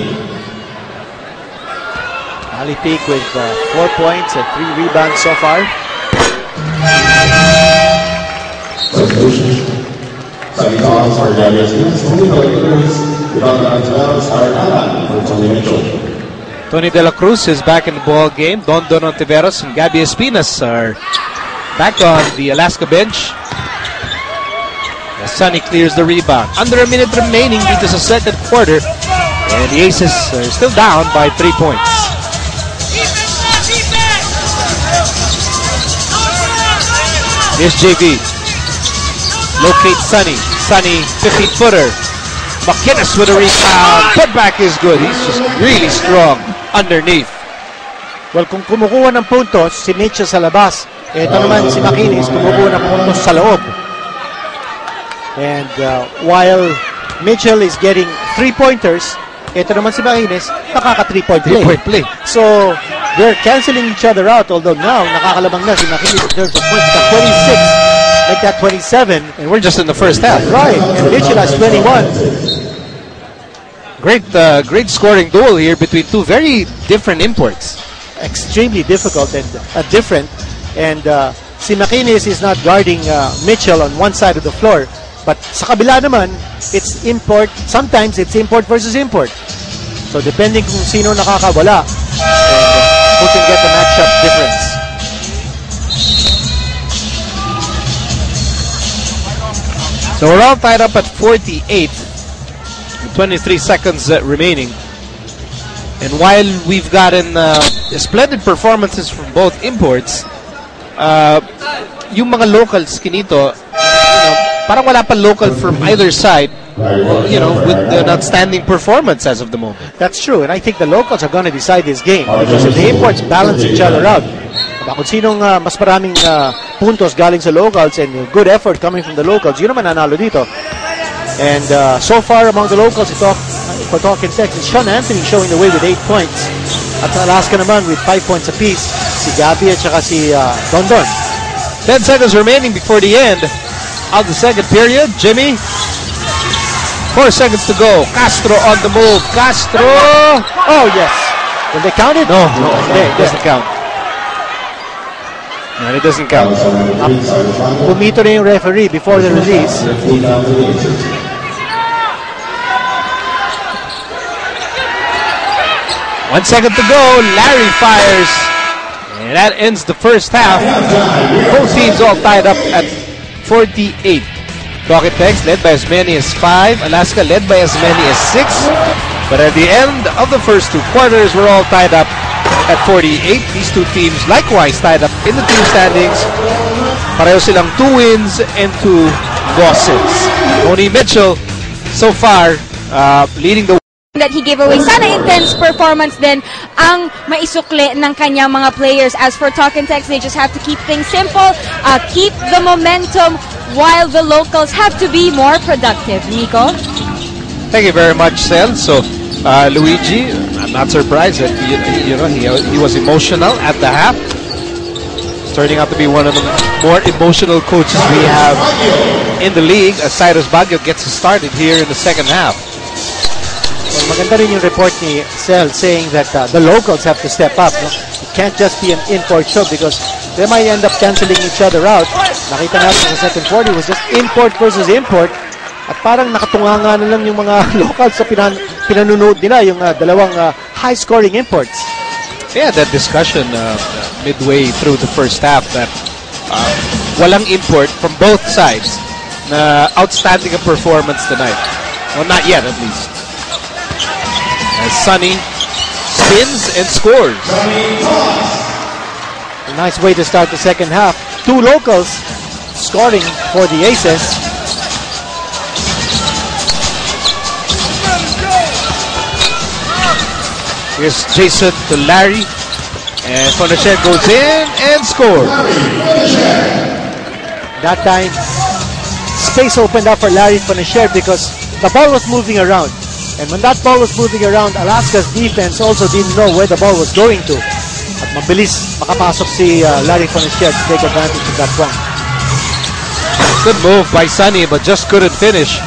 Ali Peak with 4 points and 3 rebounds so far. Substitution. Second foul for Gabby Espinas. Tony De La Cruz. Rebound on Ontiveros. Hard out for Tony Mitchell. Tony De La Cruz is back in the ball game. Don Ontiveros and Gabby Espinas are back on the Alaska bench. As Sonny clears the rebound. Under a minute remaining dito sa second quarter. And the Aces are still down by 3 points. Here's JV. Locates Sonny. Sonny, 15-footer. McKinnis with a rebound. Putback is good. He's just really strong underneath. Well, kung kumukuha ng puntos, si Mitchell sa labas. Ito naman si Makinis, kumukuha ng puntos sa loob. And while Mitchell is getting 3-pointers, ito naman si Makinis, nakaka 3-point play. 3-point play. So, they're canceling each other out, although now, nakakalabang na si Makinis in terms of points. Got 26, make that 27. And we're just in the first half. Right, and Mitchell has 21. Great scoring duel here between two very different imports. Extremely difficult and different. And si Makinis is not guarding Mitchell on one side of the floor. But sa kabila naman, it's import. Sometimes it's import versus import. So depending kung sino nakakawala, who can get the matchup difference. So we're all tied up at 48. 23 seconds remaining. And while we've gotten splendid performances from both imports, yung mga locals, Kinito, parang wala pa local from either side, with an outstanding performance as of the moment. That's true, and I think the locals are going to decide this game because if the imports balance each other out, kung sinong mas maraming puntos galing sa locals and good effort coming from the locals, yun naman nanalo dito. And so far among the locals, for talking text, is Sean Anthony showing the way with 8 points. At Alaska naman with 5 points apiece, si Gabi at saka si Don Don. 10 seconds remaining before the end of the second period. Jimmy, 4 seconds to go. Castro on the move. Castro! Oh, yes. Will they count it? No, it doesn't count. No, it doesn't count. Pumito na yung referee before the release. 1 second to go. Larry fires. And that ends the first half. Both teams all tied up at 48. Rocket Tex led by as many as 5. Alaska led by as many as 6. But at the end of the first 2 quarters, we're all tied up at 48. These two teams likewise tied up in the team standings. Pareho silang 2 wins and 2 losses. Tony Mitchell so far leading the that he gave away. Sana intense performance din ang maisukli ng kanyang mga players. As for Talk and Text, they just have to keep things simple, keep the momentum while the locals have to be more productive. Nico? Thank you very much, Sel. So, Luigi, I'm not surprised that he was emotional at the half. It's turning out to be one of the more emotional coaches we have in the league as Cyrus Baguio gets started here in the second half. Well, maganda rin yung report ni Sel saying that the locals have to step up. No? It can't just be an import show because they might end up canceling each other out. Nakita natin sa second quarter, it was just import versus import. At parang nakatunganga na lang yung mga locals sa pinanunood nila, yung dalawang high-scoring imports. Yeah, that discussion midway through the first half that walang import from both sides na outstanding a performance tonight. Well, not yet at least. As Sonny spins and scores. A nice way to start the second half. 2 locals scoring for the Aces. Here's Jason to Larry. And Fonacher goes in and scores. That time, space opened up for Larry Fonacher because the ball was moving around. And when that ball was moving around, Alaska's defense also didn't know where the ball was going to. At mabilis makapasok si Larry Fonacher to take advantage of that one. Good move by Sonny, but just couldn't finish.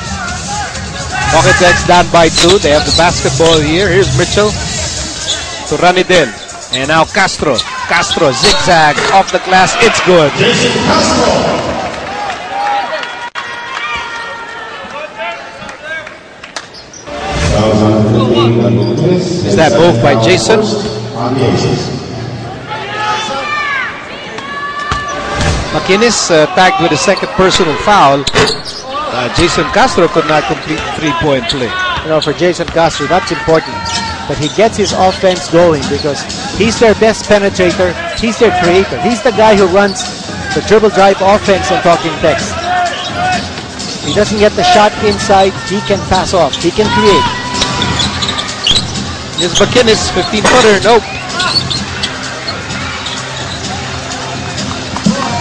Pocket-X down by 2. They have the basketball here. Here's Mitchell to Ranidel. And now Castro. Castro zigzag off the glass. It's good. Is that move by Jason? McInnes tagged with a second personal foul. Jason Castro could not complete the 3-point play. For Jason Castro, that's important. That he gets his offense going because he's their best penetrator. He's their creator. He's the guy who runs the dribble drive offense on Talking Text. He doesn't get the shot inside. He can pass off. He can create. Here's McInnes, 15-footer, nope.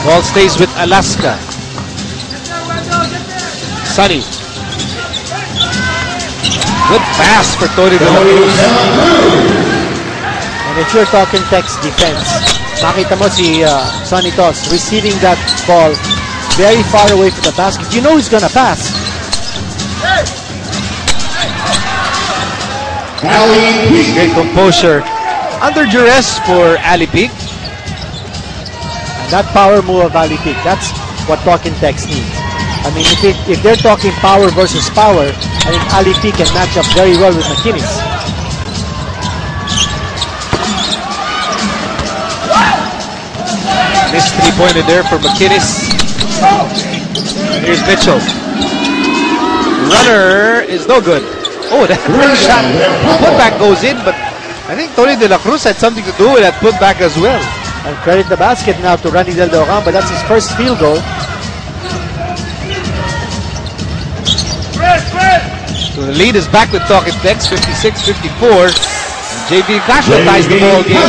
Ball stays with Alaska. Sunny. Good pass for Tony De La Cruz. And if you're talking text defense, makita mo si Sonny Toss receiving that ball very far away from the basket. You know he's gonna pass. Great composure under duress for Ali Peak. And that power move of Ali Peak, that's what talking text needs. I mean, if they're talking power versus power, I think Ali Peak can match up very well with McKinnis. Missed three-pointer there for McKinnis. Here's Mitchell. Runner is no good. Oh, that shot. Putback goes in, but I think Tony De La Cruz had something to do with that putback as well. And credit the basket now to Randy Del Ocampo. That's his first field goal. So the lead is back with Talking Tex, 56-54. JB Casio ties the ball game.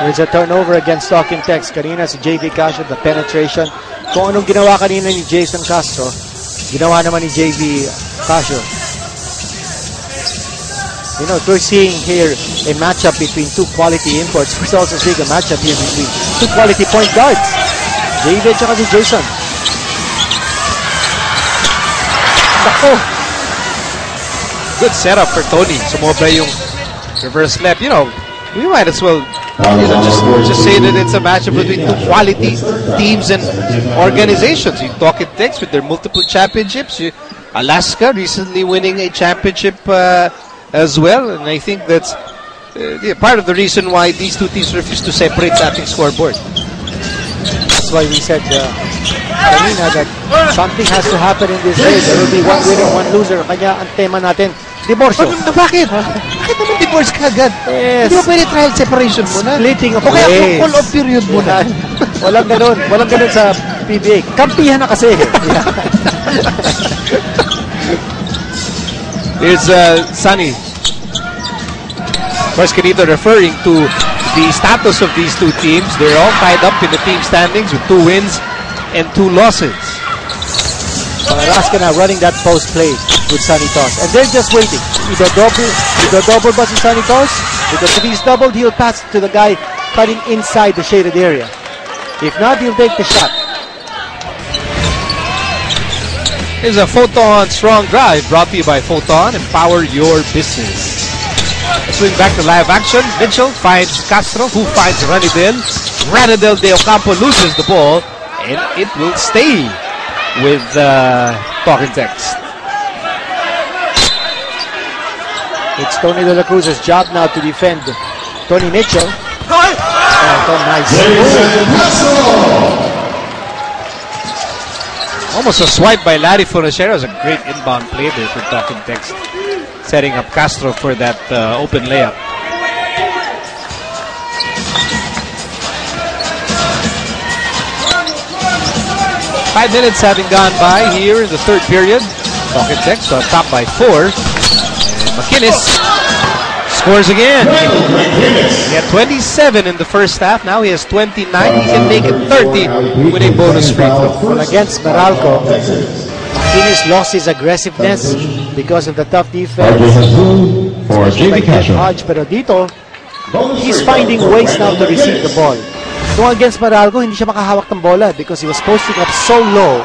There's a turnover against Talking Tex. Kanina si JV Casio, the penetration. Kung anong ginawa kanina ni Jason Castro, ginawa naman ni JV Casio. You know, we're seeing here a matchup between two quality imports. We're also seeing a matchup here between two quality point guards. JV at saka si Jason. Nako! Good setup for Tony. Sumobra yung reverse left. You know, we might as well just say that it's a matchup between two quality teams and organizations. You talk it Tex with their multiple championships. Alaska recently winning a championship as well, and I think that's part of the reason why these two teams refuse to separate sa ating scoreboard. That's why we said kanina that something has to happen in this race. There will be one winner, one loser. Kanya ang tema natin, diborsyo. Bakit? Bakit naman divorce ka agad? Yes. Hindi mo pwede trial separation muna. Splitting of O kaya ways. call-off period muna. Walang ganun. Walang ganun sa PBA. Kampihan na kasi. Here's Sunny. Of course, Canito referring to the status of these two teams. They're all tied up in the team standings with 2 wins and 2 losses. Alaska now running that post play with Sonny Toss. And they're just waiting. Either double ba si Sonny Toss? Because if he's doubled, he'll pass to the guy cutting inside the shaded area. If not, he'll take the shot. Here's a Photon Strong Drive brought to you by Photon. Empower your business. Let's swing back to live action. Mitchell finds Castro, who finds Ranidel. Ranidel De Ocampo loses the ball, and it will stay with Talking Text. It's Tony De La Cruz's job now to defend Tony Mitchell. Nice. Almost a swipe by Larry Forashero. It was a great inbound play there for Talking Text, setting up Castro for that open layup. Five minutes having gone by here in the third period. Talking Text on top by 4. And McKinnis scores again. He had 27 in the first half. Now he has 29. He can make it 30 with a bonus free throw. Well, against Meralco, McKinnis lost his aggressiveness because of the tough defense. For JV Casio. Hodge, pero dito, he's finding ways now to receive the ball. Kung against Meralco, hindi siya makahawak ng bola because he was posting up so low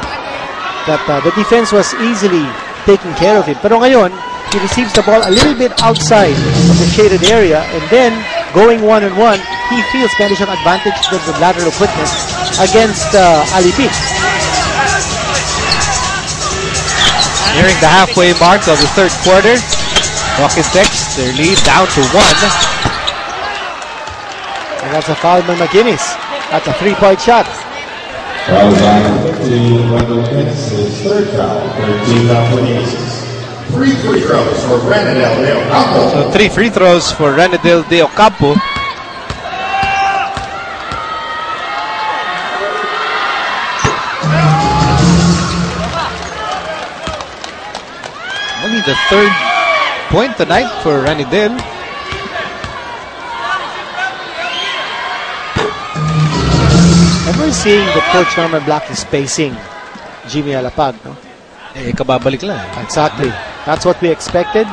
that the defense was easily taking care of him. Pero ngayon, he receives the ball a little bit outside of the shaded area, and then going one-on-one, he feels meron siyang advantage in terms of lateral quickness against Ali Peak. Nearing the halfway mark of the third quarter, Talking Text, their lead down to 1. And that's a foul by McKinnis. That's a 3-point shot. Foul line 15, Wendell McKinnis, his third foul, 13 foul for the Aces. 3 free throws for Ranidel De Ocampo. So 3 free throws for Ranidel De Ocampo. Only the third point tonight for Ranidel. And we're seeing the coach Norman Black is spacing Jimmy Alapag, no? Kababalik lang. Exactly. That's what we expected.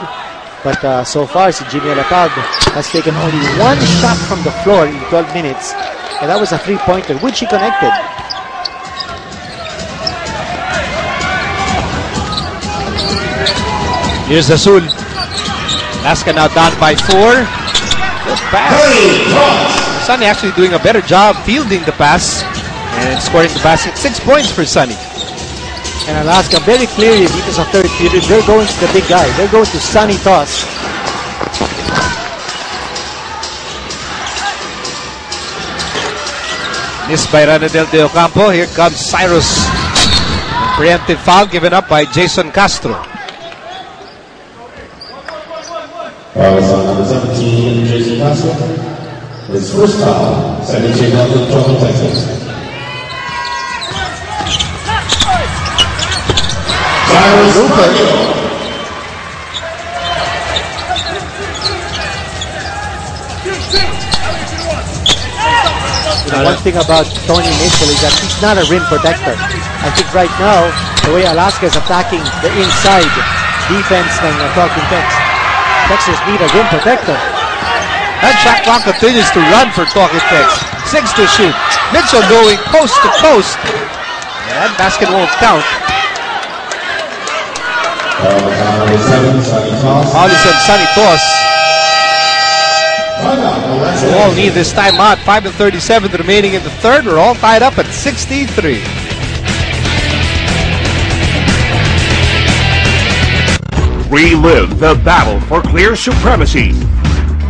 But so far, si Jimmy Alapag has taken only one shot from the floor in 12 minutes. And that was a three-pointer, which he connected. Here's Azul. Alaska now down by 4. Good pass. Sunny actually doing a better job fielding the pass and scoring the basket. 6 points for Sunny. And Alaska very clearly, because of third period, they're going to the big guy. They're going to Sunny Toss. Missed by Ranidel de Ocampo. Here comes Cyrus. Preemptive foul given up by Jason Castro. Foul is on number 17, Jason Castro. His first foul, 17 on the Tropang, Texas. Cyrus Rupert. One thing about Tony Mitchell is that he's not a rim protector. I think right now, the way Alaska is attacking the inside defense ng Talking Tex, Texas need a rim protector. And shot clock continues to run for Talking Tex. 6 to shoot. Mitchell going post to post. And that basket won't count. Allison Sunny Toss. We all need this timeout. 5:37 remaining in the third. We're all tied up at 63. Relive the battle for clear supremacy.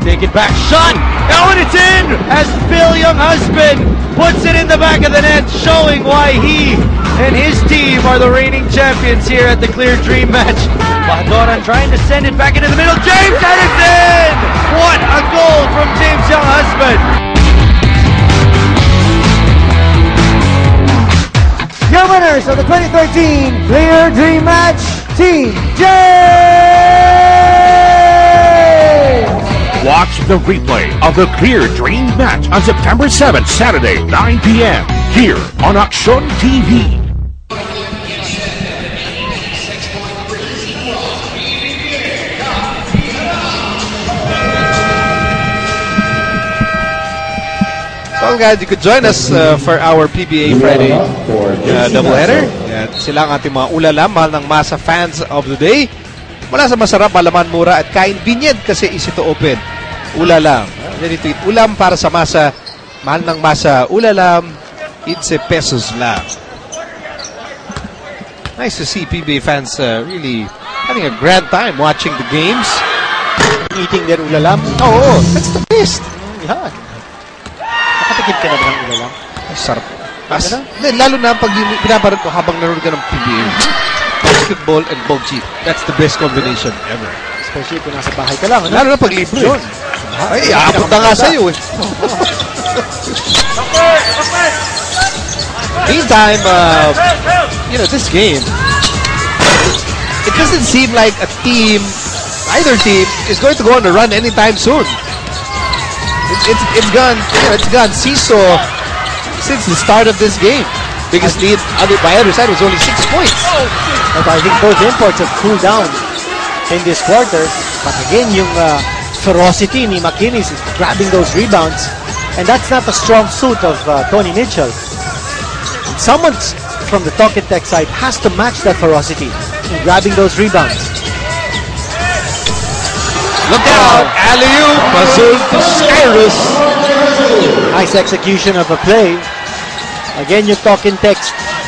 Take it back, shot! Oh, and it's in! As Phil Younghusband puts it in the back of the net, showing why he and his team are the reigning champions here at the Clear Dream match. Badoran trying to send it back into the middle. James, and it's in! What a goal from James Younghusband! Your winners of the 2013 Clear Dream Match, Team James! Watch the replay of the Clear Dream match on September 7th, Saturday, 9 p.m. here on Action TV. Well guys, you could join us for our PBA Friday doubleheader. Yan, sila ang ating mga ulalam, mahal ng masa fans of the day. Mula sa masarap, malaman, mura at kain binyed kasi easy to open. Ulalam. Ganito yung ulam para sa masa. Mahal ng masa. Ulalam, 15 pesos lang. Nice to see PBA fans really having a grand time watching the games. Eating their ulalam. Oo, that's the best. Yan. Nakatikip ka na ba ng ulalam? Sarap. Lalo na pag binabarad ko habang nanonood ka ng PBA. Basketball and bogey. That's the best combination ever. Especially kung nasa bahay ka lang. Ano? Lalo na pag libre. Ay, aapot na nga sa'yo eh. Meantime, you know, this game, it doesn't seem like a team, either team, is going to go on a run anytime soon. It's gone, you know, it's gone seesaw since the start of this game. Biggest lead by other side was only 6 points. But I think both imports have cooled down in this quarter. But again, yung ferocity ni McKinnis is grabbing those rebounds. And that's not a strong suit of Tony Mitchell. Someone from the Talking Tech side has to match that ferocity in grabbing those rebounds. Look out! Alley-oop! Azul to Cyrus. Nice execution of a play. Again, yung Talking Tech,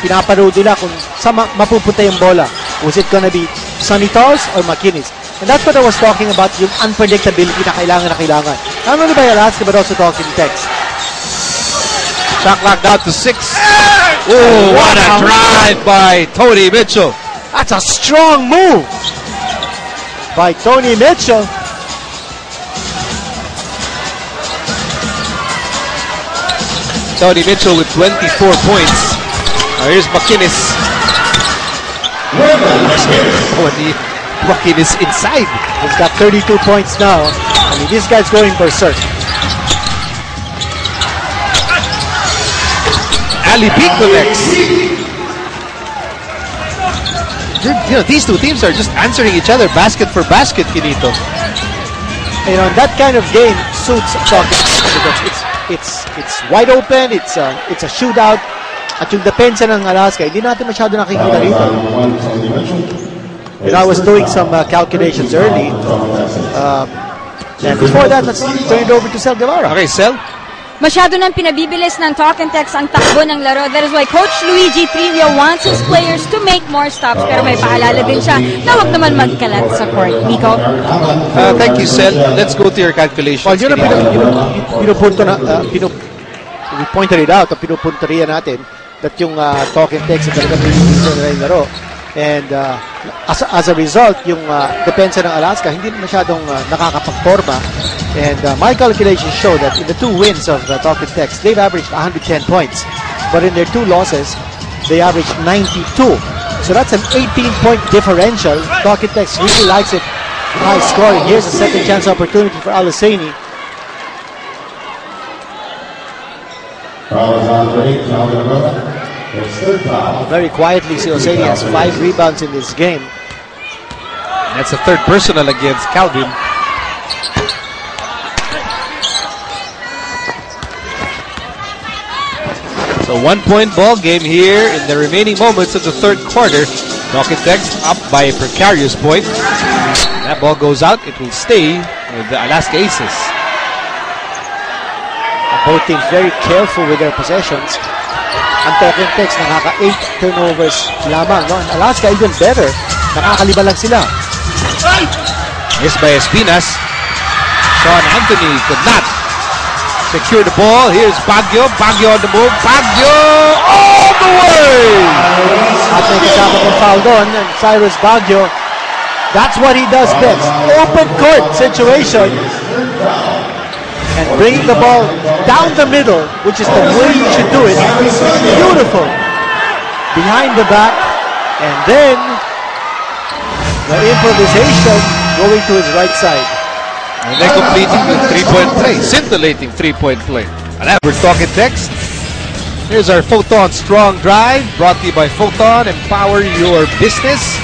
pinaparood nila kung saan mapupunta yung bola. Was it gonna be Sunny Toss or McKinnis? And that's what I was talking about, yung unpredictability na kailangan. Not only by Alaska, but also Talking Tech. Shot clock down to 6. Oh, what a drive by Tony Mitchell. That's a strong move by Tony Mitchell. Tony Mitchell with 24 points. Here's McKinnis. Makinis inside. He's got 32 points now. I mean, this guy's going berserk. Ali B connects. These two teams are just answering each other basket for basket, Kinito. You know, that kind of game suits soccer because it's wide open, it's a shootout, at yung depensa ng Alaska, hindi natin masyado nakikita dito. You know, I was doing some calculations early, and before that, let's turn it over to Sel Guevara. Okay, Sel. Masyado nang pinabibilis ng talk and text ang takbo ng laro. That is why Coach Luigi Trillo wants his players to make more stops. Pero may paalala din siya na huwag naman magkalat sa court. Nico? Thank you, Sel. Let's go to your calculations. Well, yun we pointed it out, pinupunto rin natin that yung talk and text talaga pinipinto nila yung laro. And as a result, yung depensa ng Alaska hindi masyadong nakakapagporma. And my calculations show that in the 2 wins of Talk and Text, they've averaged 110 points. But in their 2 losses, they averaged 92. So that's an 18-point differential. Talk and Text really likes it high scoring. Here's a second chance opportunity for Alasani. Very quietly, Alasani has 5 rebounds in this game. That's a third personal against Calvin. So 1-point ball game here in the remaining moments of the third quarter. Rocket Text up by a precarious point. That ball goes out. It will stay with the Alaska Aces. Both teams very careful with their possessions. Ang Rocket Text nakaka-8 turnovers lamang. No? Alaska even better. Nakakalima lang sila. Missed by Espinas. Sean Anthony could not secure the ball. Here's Baguio. Baguio on the move. Baguio all the way! At may kasama pang foul doon. And Cyrus Baguio, that's what he does best. Open court situation. And bringing the ball down the middle, which is the way you should do it. Beautiful. Behind the back. And then the improvisation going to his right side. And they're completing the 3-point play. Scintillating 3-point play. And we're talking text. Here's our Photon Strong Drive. Brought to you by Photon. Empower your business.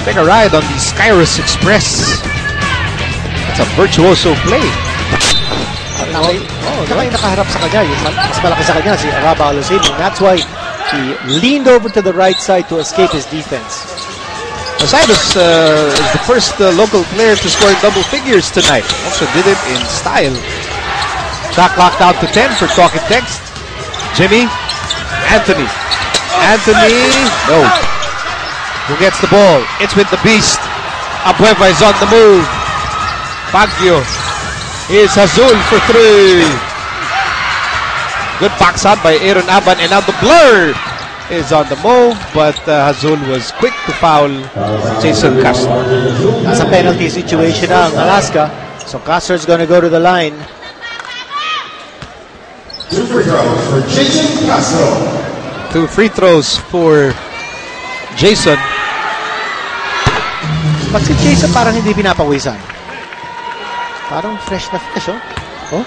Take a ride on the Skyrus Express. That's a virtuoso play. Yung nakaharap sa kanya, yung mas malaki sa kanya, si Araba Alasani. That's why he leaned over to the right side to escape his defense. Cyrus is the first local player to score double figures tonight. Also did it in style. Shot clocked out to 10 for Talk and Text. Jimmy. Anthony. Anthony. No. Who gets the ball? It's with the beast. Abueva is on the move. Baguio. Here's Hazul for 3. Good box out by Aaron Aban. And now the blur is on the move, but Hazul was quick to foul Jason Castro. That's a penalty situation ng Alaska. So Castro's going to go to the line. 2 free throws for Jason Castro. 2 free throws for Jason. But si Jason parang hindi pinapawisan. Parang fresh na fresh, oh. Oh?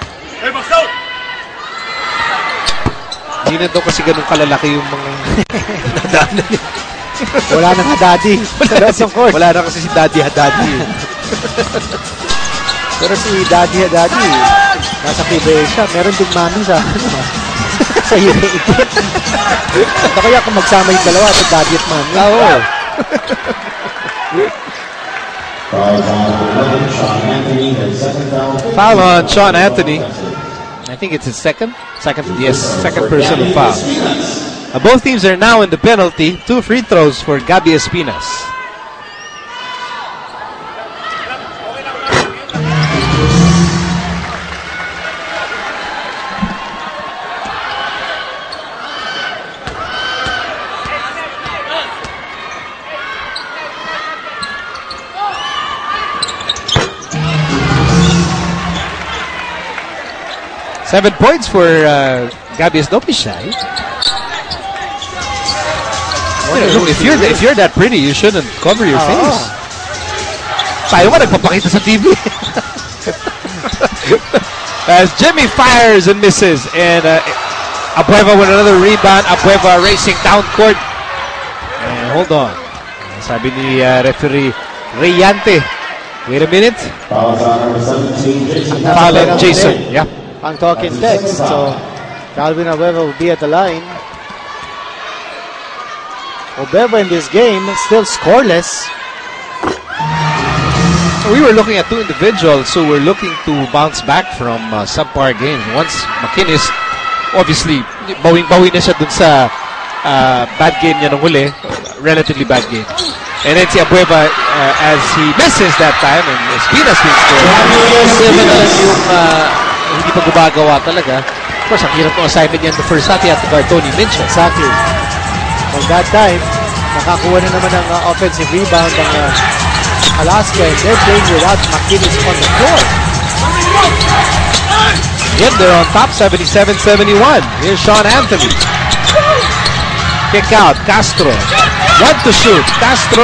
Hindi na daw kasi ganun kalalaki yung mga nadaanan niya. Wala na nga daddy. Wala na kasi si Daddy Hadadi. Pero si Daddy Hadadi, nasa PBA siya. Meron din mami sa sa United. Ito kaya kung magsama yung dalawa, sa Daddy at mami. Oo. Foul on Sean Anthony. I think it's his second. Yes, second personal foul. Both teams are now in the penalty. 2 free throws for Gabi Espinas. Seven points for Gabi. Don't be shy. If you're that pretty, you shouldn't cover your face. Tayo ba nagpapakita sa TV? As Jimmy fires and misses, and Abueva with another rebound. Abueva racing down court. And hold on. Sabi ni referee Reyante. Wait a minute. Foul on Jason. Yeah. Ang talking text. So Calvin Abueva will be at the line. Abueva in this game still scoreless. We were looking at two individuals who were looking to bounce back from subpar games. Once McInnes, obviously, bawing-bawi na siya dun sa bad game niya nung huli. Relatively bad game. And then si Abueva, as he misses that time, and Espinas will score. Yung hindi pa gumagawa talaga. Of course, ang hirap ng assignment niya in the first half. He had to guard Tony Mincho. Exactly. At that time, nakakuha na naman ng offensive rebound ng Alaska, and they're playing without McInnes on the floor. Yep, they're on top, 77-71. Here's Sean Anthony. Kick out, Castro. Want to shoot. Castro,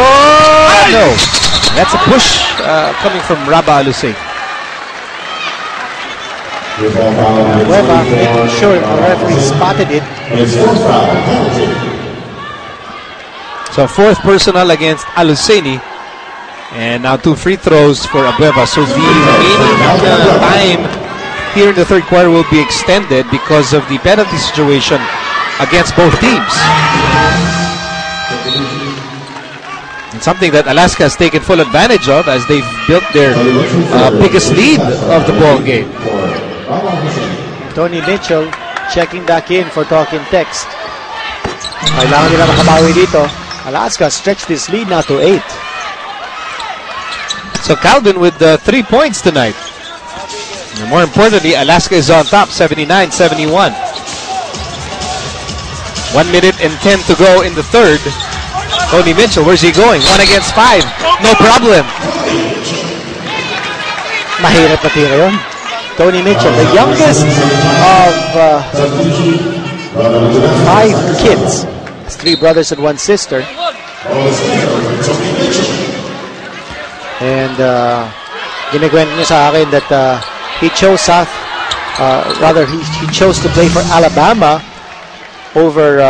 no. That's a push coming from Raba Alusay. Abueva making sure the referee spotted it. So fourth personal against Aluseni. And now 2 free throws for Abueva. So the remaining time here in the third quarter will be extended because of the penalty situation against both teams. And something that Alaska has taken full advantage of as they've built their biggest lead of the ball game. Tony Mitchell checking back in for talking text. Kailangan nila makabawi dito. Alaska stretched this lead now to 8. So Calvin with 3 points tonight. And more importantly, Alaska is on top, 79-71. 1 minute and 10 to go in the third. Tony Mitchell, where's he going? 1 against 5. No problem. Mahirap matira yun. Tony Mitchell, the youngest of 5 kids. Has 3 brothers and 1 sister. And ginikwento niya sa akin that he chose he chose to play for Alabama over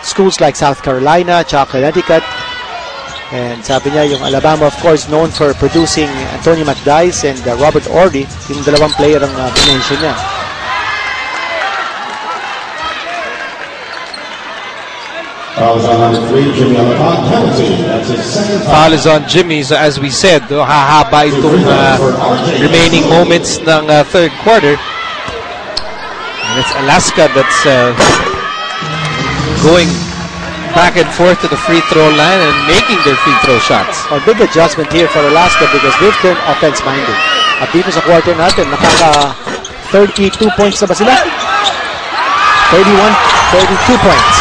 schools like South Carolina, Connecticut. And sabi niya, yung Alabama, of course, known for producing Anthony McDyess and Robert Ory, yung dalawang player ang binention niya. Foul is on number 3, Jimmy on the clock, penalty. That's his second Foul is on Jimmy. So as we said, hahaba itong remaining moments ng third quarter. And it's Alaska that's going back and forth to the free throw line and making their free throw shots. A big adjustment here for Alaska because they've turned offense-minded. At dito sa quarter natin, nakaka-32 points na ba sila? 32 points.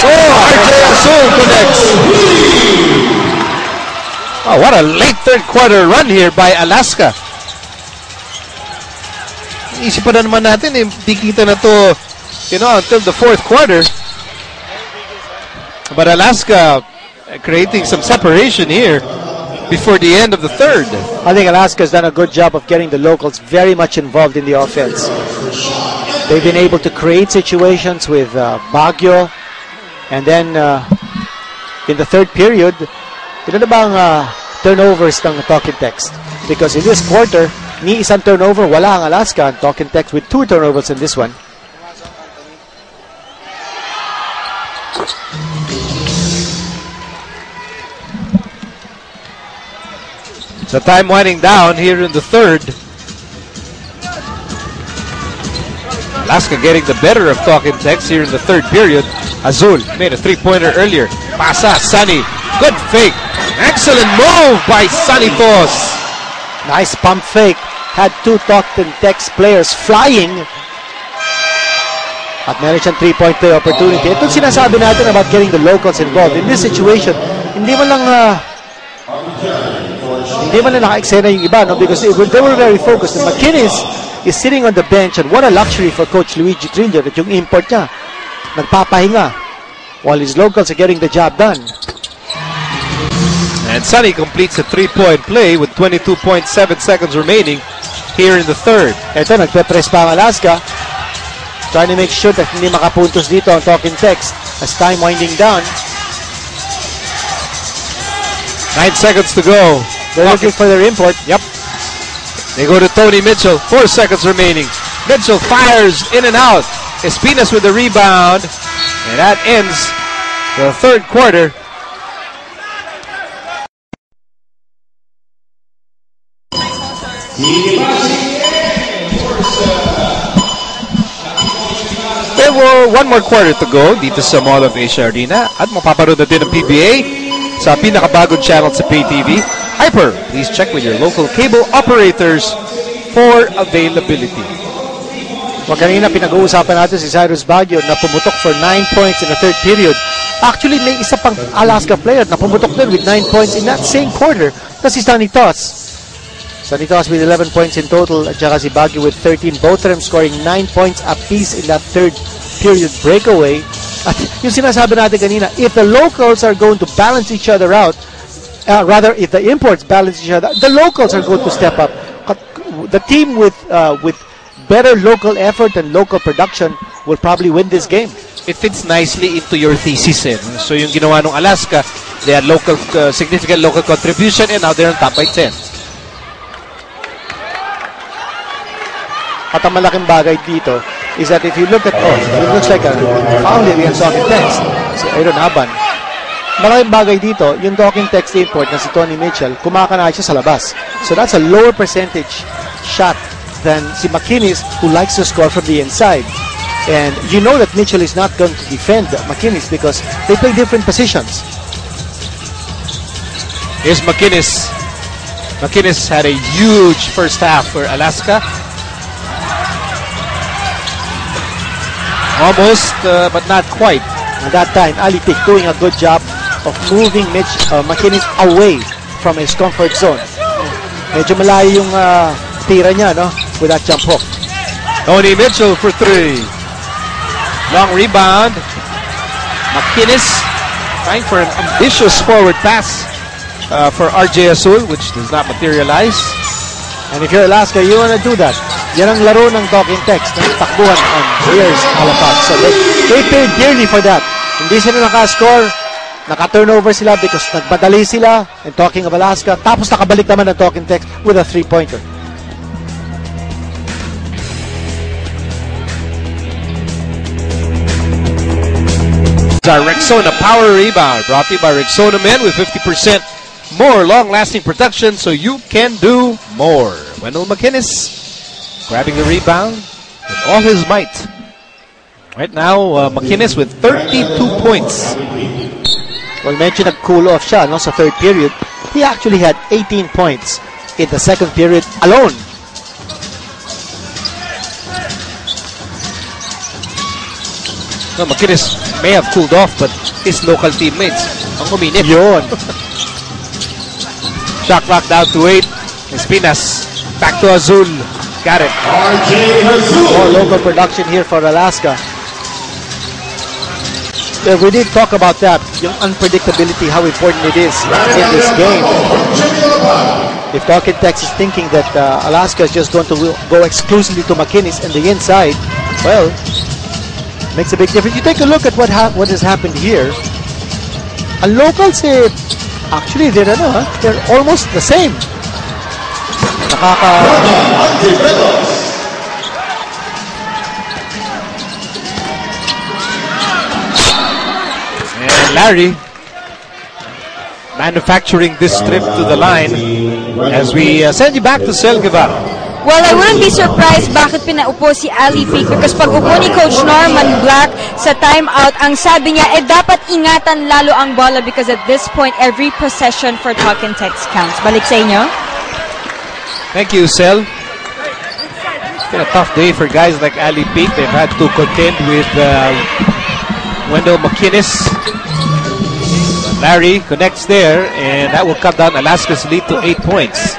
RJ Azul connects. Oh, what a late third quarter run here by Alaska. Isipan na naman natin, tikita na to, until the fourth quarter. But Alaska creating some separation here before the end of the third. I think Alaska's done a good job of getting the locals very much involved in the offense. They've been able to create situations with Baguio. And then, in the third period, ilan na bang turnovers ng talking text? Because in this quarter, ni isang turnover, wala ang Alaska. Talking text with 2 turnovers in this one. So time winding down here in the third. Alaska getting the better of talking text here in the third period. Azul made a 3-pointer earlier. Pasa, Sunny. Good fake. Excellent move by Sunny Tos. Nice pump fake. Had 2 talking text players flying. At meron siyang 3-point play opportunity. Ito sinasabi natin about getting the locals involved. In this situation, hindi man lang naka-eksena yung iba, no? Because they were very focused. And McInnes is sitting on the bench, and what a luxury for Coach Luigi Trillo that yung import niya nagpapahinga. while his locals are getting the job done. And Sunny completes a 3-point play with 22.7 seconds remaining here in the third. Ito, nagpe-press pa ang Alaska. Trying to make sure that hindi makapuntos dito ang Talking Text as time winding down. 9 seconds to go. They're looking for their import. Yep. They go to Tony Mitchell. 4 seconds remaining. Mitchell fires in and out. Espinas with the rebound. And that ends the third quarter. There were one more quarter to go dito sa Mall of Asia Arena. At mapaparoon na din ang PBA sa pinakabagong channel sa Pay TV. Hyper, please check with your local cable operators for availability. Well, kanina pinag-uusapan natin si Cyrus Baguio na pumutok for 9 points in the third period. Actually, may isa pang Alaska player na pumutok din with 9 points in that same quarter. That's si Sunny Toss. Sunny Toss with 11 points in total at saka si Baguio with 13. Both of them scoring 9 points apiece in that third period breakaway. At yung sinasabi natin kanina, if the locals are going to balance each other out, rather, if the imports balance each other, the locals are going to step up. The team with better local effort and local production will probably win this game. It fits nicely into your thesis. So yung ginawa ng Alaska, they had local, significant local contribution, and now they're on top by 10. At ang malaking bagay dito is that if you look at, it looks like a foul against Talking Text. Si Aaron Haban. Malaking bagay dito, yung Talking Text import na si Tony Mitchell, kumakana siya sa labas. So that's a lower percentage shot than si McInnes, who likes to score from the inside. And you know that Mitchell is not going to defend McInnes because they play different positions. Here's McInnes. McInnes had a huge first half for Alaska. Almost, but not quite. At that time, Ali Pick doing a good job of moving McInnes away from his comfort zone. Medyo malayo yung tira niya, no? With that jump hook. Tony Mitchell for 3. Long rebound. McInnes trying for an ambitious forward pass for RJ Azul, which does not materialize. And if you're Alaska, you want to do that. Yan ang laro ng Talking Text, ng takbuhan on here's Alapat. So they paid dearly for that. Hindi sila naka-score, naka-turnover sila because nagmadali sila. And talking of Alaska, tapos nakabalik naman ng Talking Text with a 3-pointer. Rexona power rebound brought to you by Rexona Men with 50% more long-lasting protection so you can do more. Wendell McInnes grabbing the rebound with all his might. Right now, McInnes with 32 points. Well, mentioned nag-cool off siya, no, sa third period. He actually had 18 points in the second period alone. No, McInnes may have cooled off, but his local teammates ang uminit. Yun. Shot clock down to 8. Espinas back to Azul. Got it. More local production here for Alaska. We did talk about that, yung unpredictability, how important it is in this game. If Talking Text is thinking that Alaska is just going to go exclusively to McInnes and the inside, well, makes a big difference. You take a look at what has happened here. Ang locals, actually, they're almost the same. And Larry manufacturing this trip to the line as we send you back to Sel Guevara. Well, I wouldn't be surprised bakit pinaupo si Ali Peak because pag upo ni Coach Norman Black sa timeout, ang sabi niya, dapat ingatan lalo ang bola because at this point, every possession for Talking Text counts. Balik sa inyo. Thank you, Sel. It's been a tough day for guys like Ali Peak. They've had to contend with Wendell McInnes. Larry connects there, and that will cut down Alaska's lead to 8 points.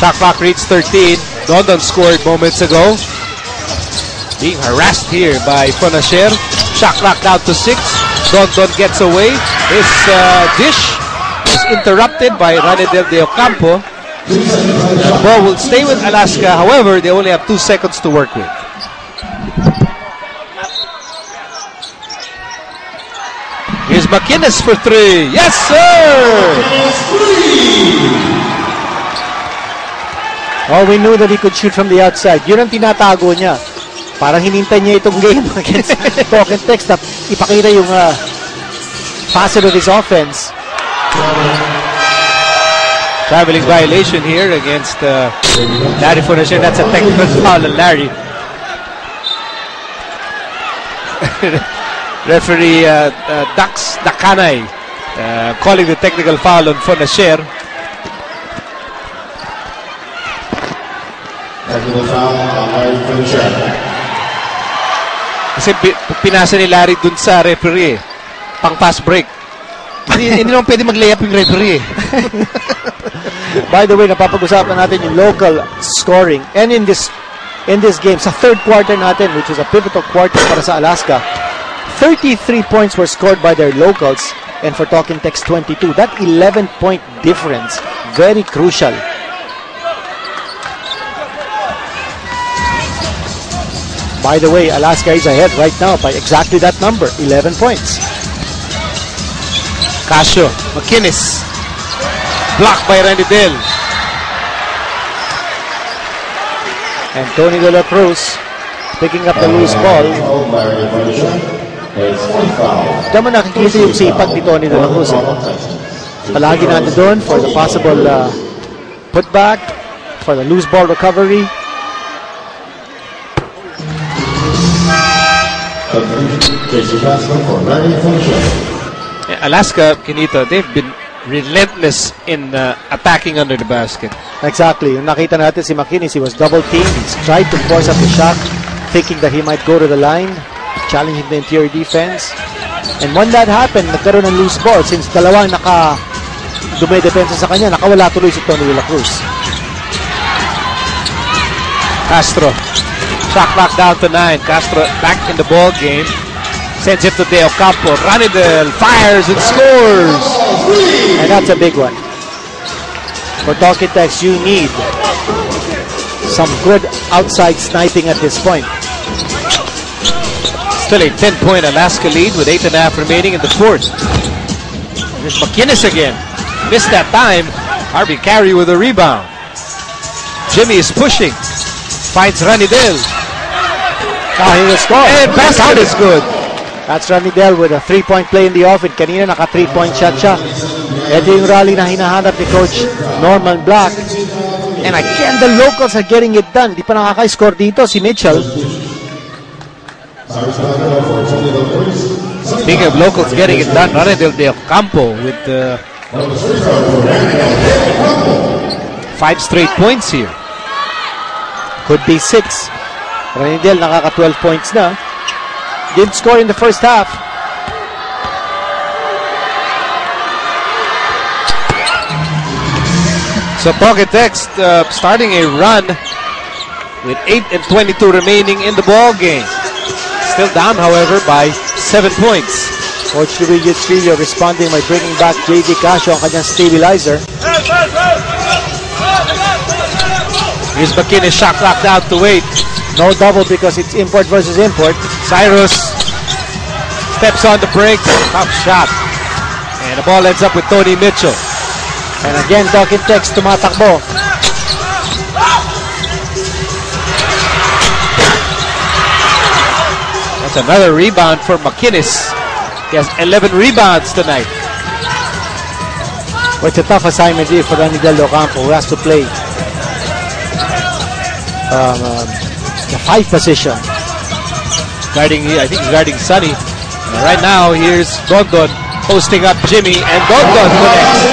Shot clock reads 13. Dondon scored moments ago. Being harassed here by Fonacher. Shot clock down to 6. Dondon gets away. His dish is interrupted by Ranidel de Ocampo. The ball will stay with Alaska. However, they only have 2 seconds to work with. Here's McInnes for 3. Yes, sir! Oh, we knew that he could shoot from the outside. Yun ang tinatago niya. Parang hinintay niya itong game against Talk and Text na ipakita yung facet of his offense. Traveling violation here against Larry Fonacher. That's a technical foul on Larry. Referee Dax Dakanay calling the technical foul on Fonacher. Technical foul on Larry Fonacher. Kasi pinasa ni Larry dun sa referee pang pass break. Hindi naman pwede mag-layup yung referee. By the way, napapag-usapan natin yung local scoring. And in this game, sa third quarter natin, which is a pivotal quarter para sa Alaska, 33 points were scored by their locals, and for Talking Text, 22. That 11-point difference, very crucial. By the way, Alaska is ahead right now by exactly that number, 11 points. Casio, McInnes, blocked by Ranidel. And Tony De La Cruz picking up the loose ball. Diyan mo nakikita yung sipag ni Tony De La Cruz. Palagi natin doon for the possible putback, for the loose ball recovery. Alaska, Kinito, they've been relentless in attacking under the basket. Exactly. Yung nakita natin si McInnes, he was double teamed. He's tried to force up the shot, thinking that he might go to the line, challenging the interior defense. And when that happened, nagkaroon ng loose ball since dalawang dumedepensa sa kanya, nakawala tuloy si Tony De La Cruz. Castro, shot clock down to 9. Castro back in the ball game. Sends it to De Ocampo. Ranidel fires and scores. And that's a big one. For Talking Text, you need some good outside sniping at this point. Still a 10-point Alaska lead with 8.5 remaining in the fourth. There's McInnes again. Missed that time. Harvey Carey with a rebound. Jimmy is pushing. Finds Ranidel. He will score. And basket is good. That's Ranidel with a 3-point play in the offense. Kanina naka 3-point shot siya. Ito yung rally na hinahanap ni Coach Norman Black. And again, the locals are getting it done. Di pa nakaka-score dito si Mitchell. Speaking of locals getting it done, Ranidel de Ocampo with 5 straight points here. Could be 6. Ranidel nakaka 12 points na. Didn't score in the first half. So Pocket Text starting a run with 8:22 remaining in the ball game. Still down, however, by 7 points. Coach Luigi Trillo responding by bringing back JV Casio ang kanyang stabilizer. Here's McInnes, shot clock down to 8. No double because it's import versus import. Cyrus steps on the brakes. Tough shot. And the ball ends up with Tony Mitchell. And again, Talking Text tumatakbo. That's another rebound for McInnes. He has 11 rebounds tonight. Well, it's a tough assignment here for Ranidel de Ocampo, who has to play the 5 position. Guarding, I think he's guarding Sonny. And right now, here's Dondon posting up Jimmy, and Dondon connects.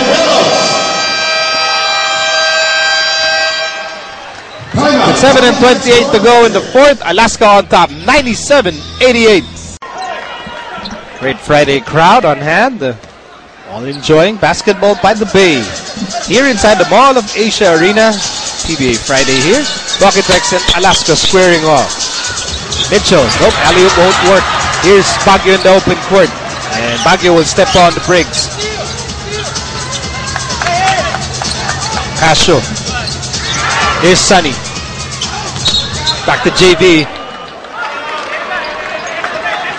With 7:28 to go in the fourth, Alaska on top, 97-88. Great Friday crowd on hand. All enjoying basketball by the Bay. Here inside the Mall of Asia Arena, PBA Friday here. Bucketex and Alaska squaring off. Mitchell, nope, alley-oop won't work. Here's Baguio in the open court. And Baguio will step on the breaks. Casio. Here's Sunny. Back to JV.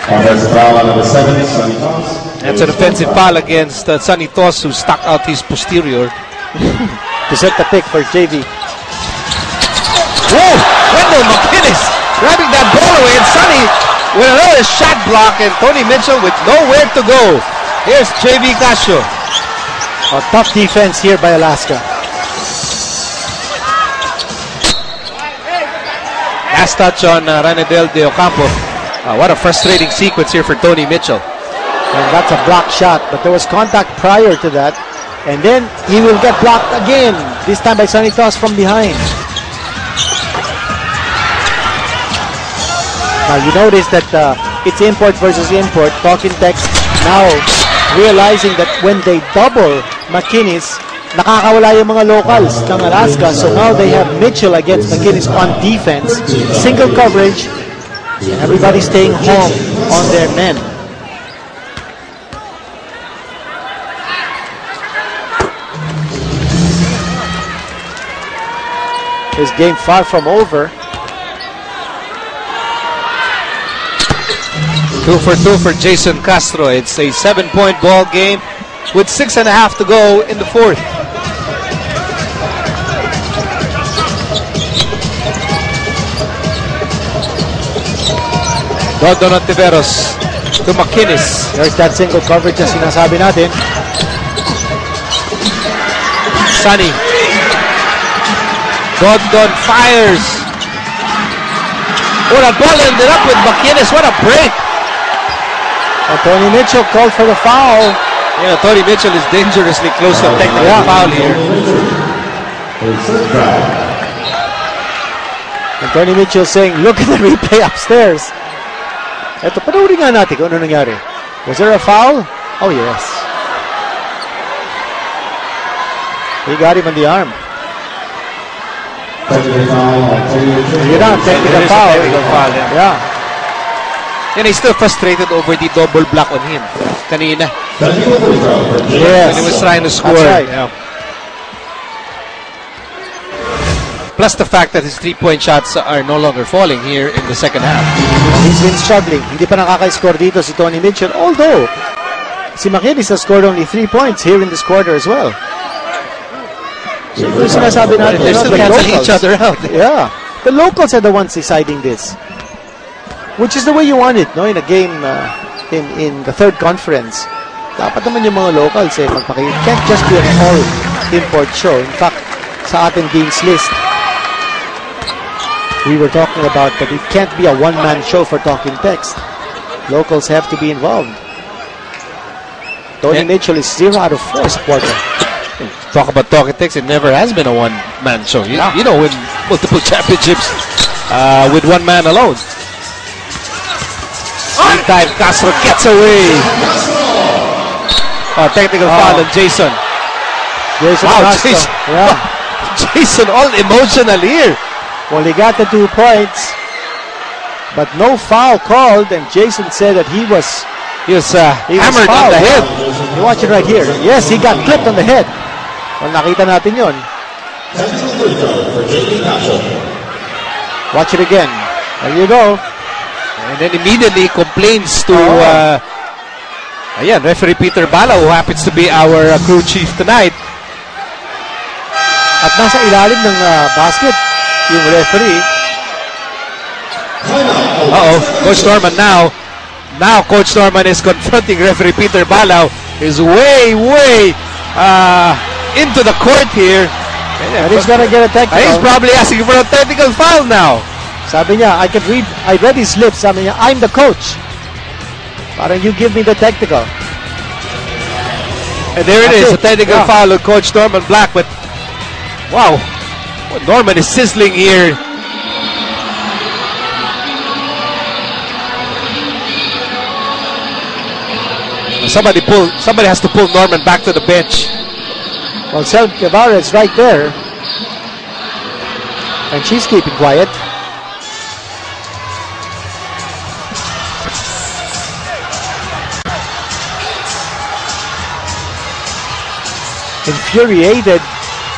Offensive foul on number 7, Sonny Toss. That's an offensive foul against Sonny Toss, who stuck out his posterior. To set the pick for JV. Whoa! Wendell McKinnis grabbing that ball away, and Sonny with another shot block, and Tony Mitchell with nowhere to go. Here's JV Casio. A tough defense here by Alaska. Last touch on Ranedel de Ocampo. What a frustrating sequence here for Tony Mitchell. And that's a block shot, but there was contact prior to that. And then he will get blocked again, this time by Sonny Toss from behind. Now you notice that it's import versus import. Talking text now realizing that when they double McKinnis, nakakawala yung mga locals ng Alaska. So now they have Mitchell against McKinnis on defense. Single coverage. And everybody staying home on their men. This game far from over. 2 for 2 for Jason Castro. It's a 7-point ball game with 6.5 to go in the fourth. Dodon Ontiveros to McKinnis. There's that single coverage na sinasabi natin. Sunny. Dodon fires. Oh, that ball ended up with McKinnis. What a break. And Tony Mitchell called for the foul. Yeah, Tony Mitchell is dangerously close to a technical foul here. And Tony Mitchell saying, look at the replay upstairs. Eto, panoorin nga natin kung ano nangyari. Was there a foul? Oh, yes. He got him on the arm. Yun na, technical foul. Yeah. And he's still frustrated over the double block on him. Kanina. Yes. When he was trying to score. That's right. Yeah. Plus the fact that his 3-point shots are no longer falling here in the second half. He's been struggling. Hindi pa nakaka-score dito si Tony Mitchell. Although, si McKinnis has scored only 3 points here in this quarter as well. So, sinasabi natin, they're still canceling each other out. Yeah. The locals are the ones deciding this. Which is the way you want it, no? In a game, in the third conference. Dapat naman yung mga locals, magpakita. It can't just be an all-import show. In fact, sa ating Dean's List, we were talking about that it can't be a one-man show for Talking Text. Locals have to be involved. Tony Mitchell is 0 out of 4 this quarter. Talk about Talking Text, it never has been a one-man show. You know, win multiple championships with one man alone. Meantime, Castro gets away. Technical foul on Jason. Wow, Castro. Jason. Yeah. Jason all emotional here. Well, he got the 2 points, but no foul called, and Jason said that he was hammered on the head. You watch it right here. Yes, he got clipped on the head. Well, nakita natin yun. Watch it again. There you go. And then immediately complains to referee Peter Bala, who happens to be our crew chief tonight. At nasa ilalim ng basket yung referee. Coach Norman now. Now Coach Norman is confronting referee Peter Bala. Is way into the court here. And he's gonna get a technical. He's probably asking for a technical foul now. Sabi niya, I read his lips. Sabi niya, I'm the coach. Parang you give me the technical. And there it is, a technical foul on Coach Norman Black. But wow, Norman is sizzling here. Somebody has to pull Norman back to the bench. Well, Sel Guevara is right there. And she's keeping quiet. Infuriated,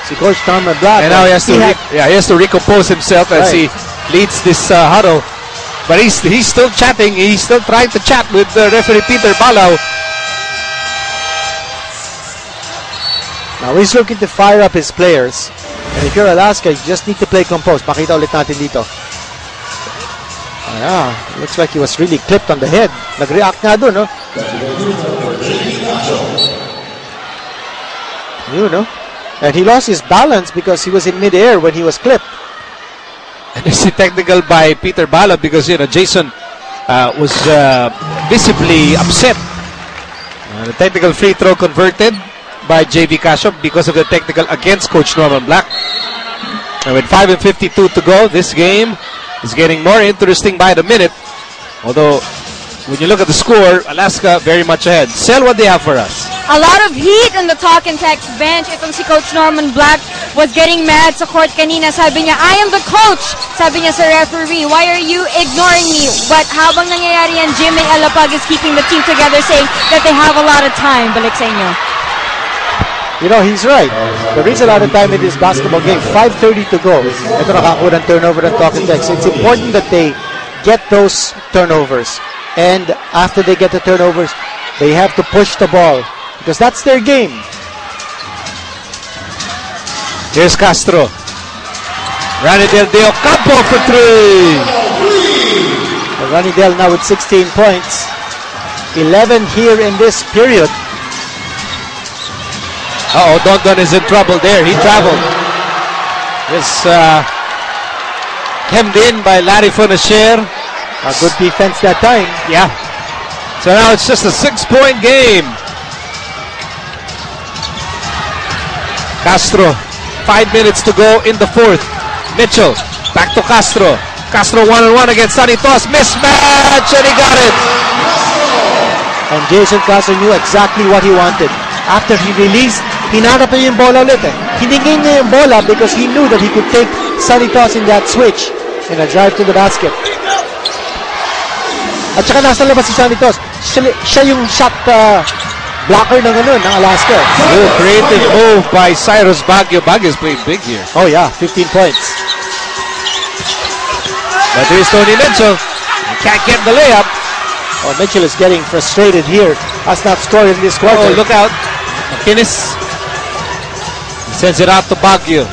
si Coach Norman Black. And now he has to recompose himself as he leads this huddle. But he's still chatting. He's still trying to chat with referee Peter Balao. Now he's looking to fire up his players. And if you're Alaska, you just need to play composed. Makita ulit natin dito. Looks like he was really clipped on the head. Nag-react nga dun, no? You know. And he lost his balance because he was in mid-air when he was clipped. And it's a technical by Peter Balao because, Jason was visibly upset. The technical free throw converted by JV Casio because of the technical against Coach Norman Black. And with 5:52 to go, this game is getting more interesting by the minute. Although, when you look at the score, Alaska very much ahead. Sel, what do you have for us? A lot of heat on the talk and text bench. Itong si Coach Norman Black was getting mad sa court kanina. Sabi niya, I am the coach. Sabi niya sa referee, why are you ignoring me? But habang nangyayari yan, Jimmy Alapag is keeping the team together, saying that they have a lot of time. Balik sa inyo. You know, he's right. There is a lot of time in this basketball game. 5:30 to go. Ito nakakuha ng turnover ng talk and text. It's important that they get those turnovers. And after they get the turnovers, they have to push the ball. Because that's their game. Here's Castro. Ranidel De Ocampo for 3. Ranidel now with 16 points. 11 here in this period. Dondon is in trouble there. He traveled. Is hemmed in by Larry Fonacher. A good defense that time. Yeah. So now it's just a 6-point game. Castro, 5 minutes to go in the fourth. Mitchell, back to Castro. Castro 1-on-1 against Sonny Toss. Mismatch, and he got it. And Jason Castro knew exactly what he wanted. After he released, hinarap niya yung bola ulit eh. Hiningin niya yung bola because he knew that he could take Sonny Toss in that switch in a drive to the basket. At saka nasa labas si Sonny Toss. Siya yung shot blocker ng Alaska. Good creative move by Cyrus Baguio. Baguio's playing big here. Oh yeah, 15 points. But here's Tony Mitchell. He can't get the layup. Oh, Mitchell is getting frustrated here. Has not scored in this quarter. Oh, look out. McInnes sends it out to Baguio.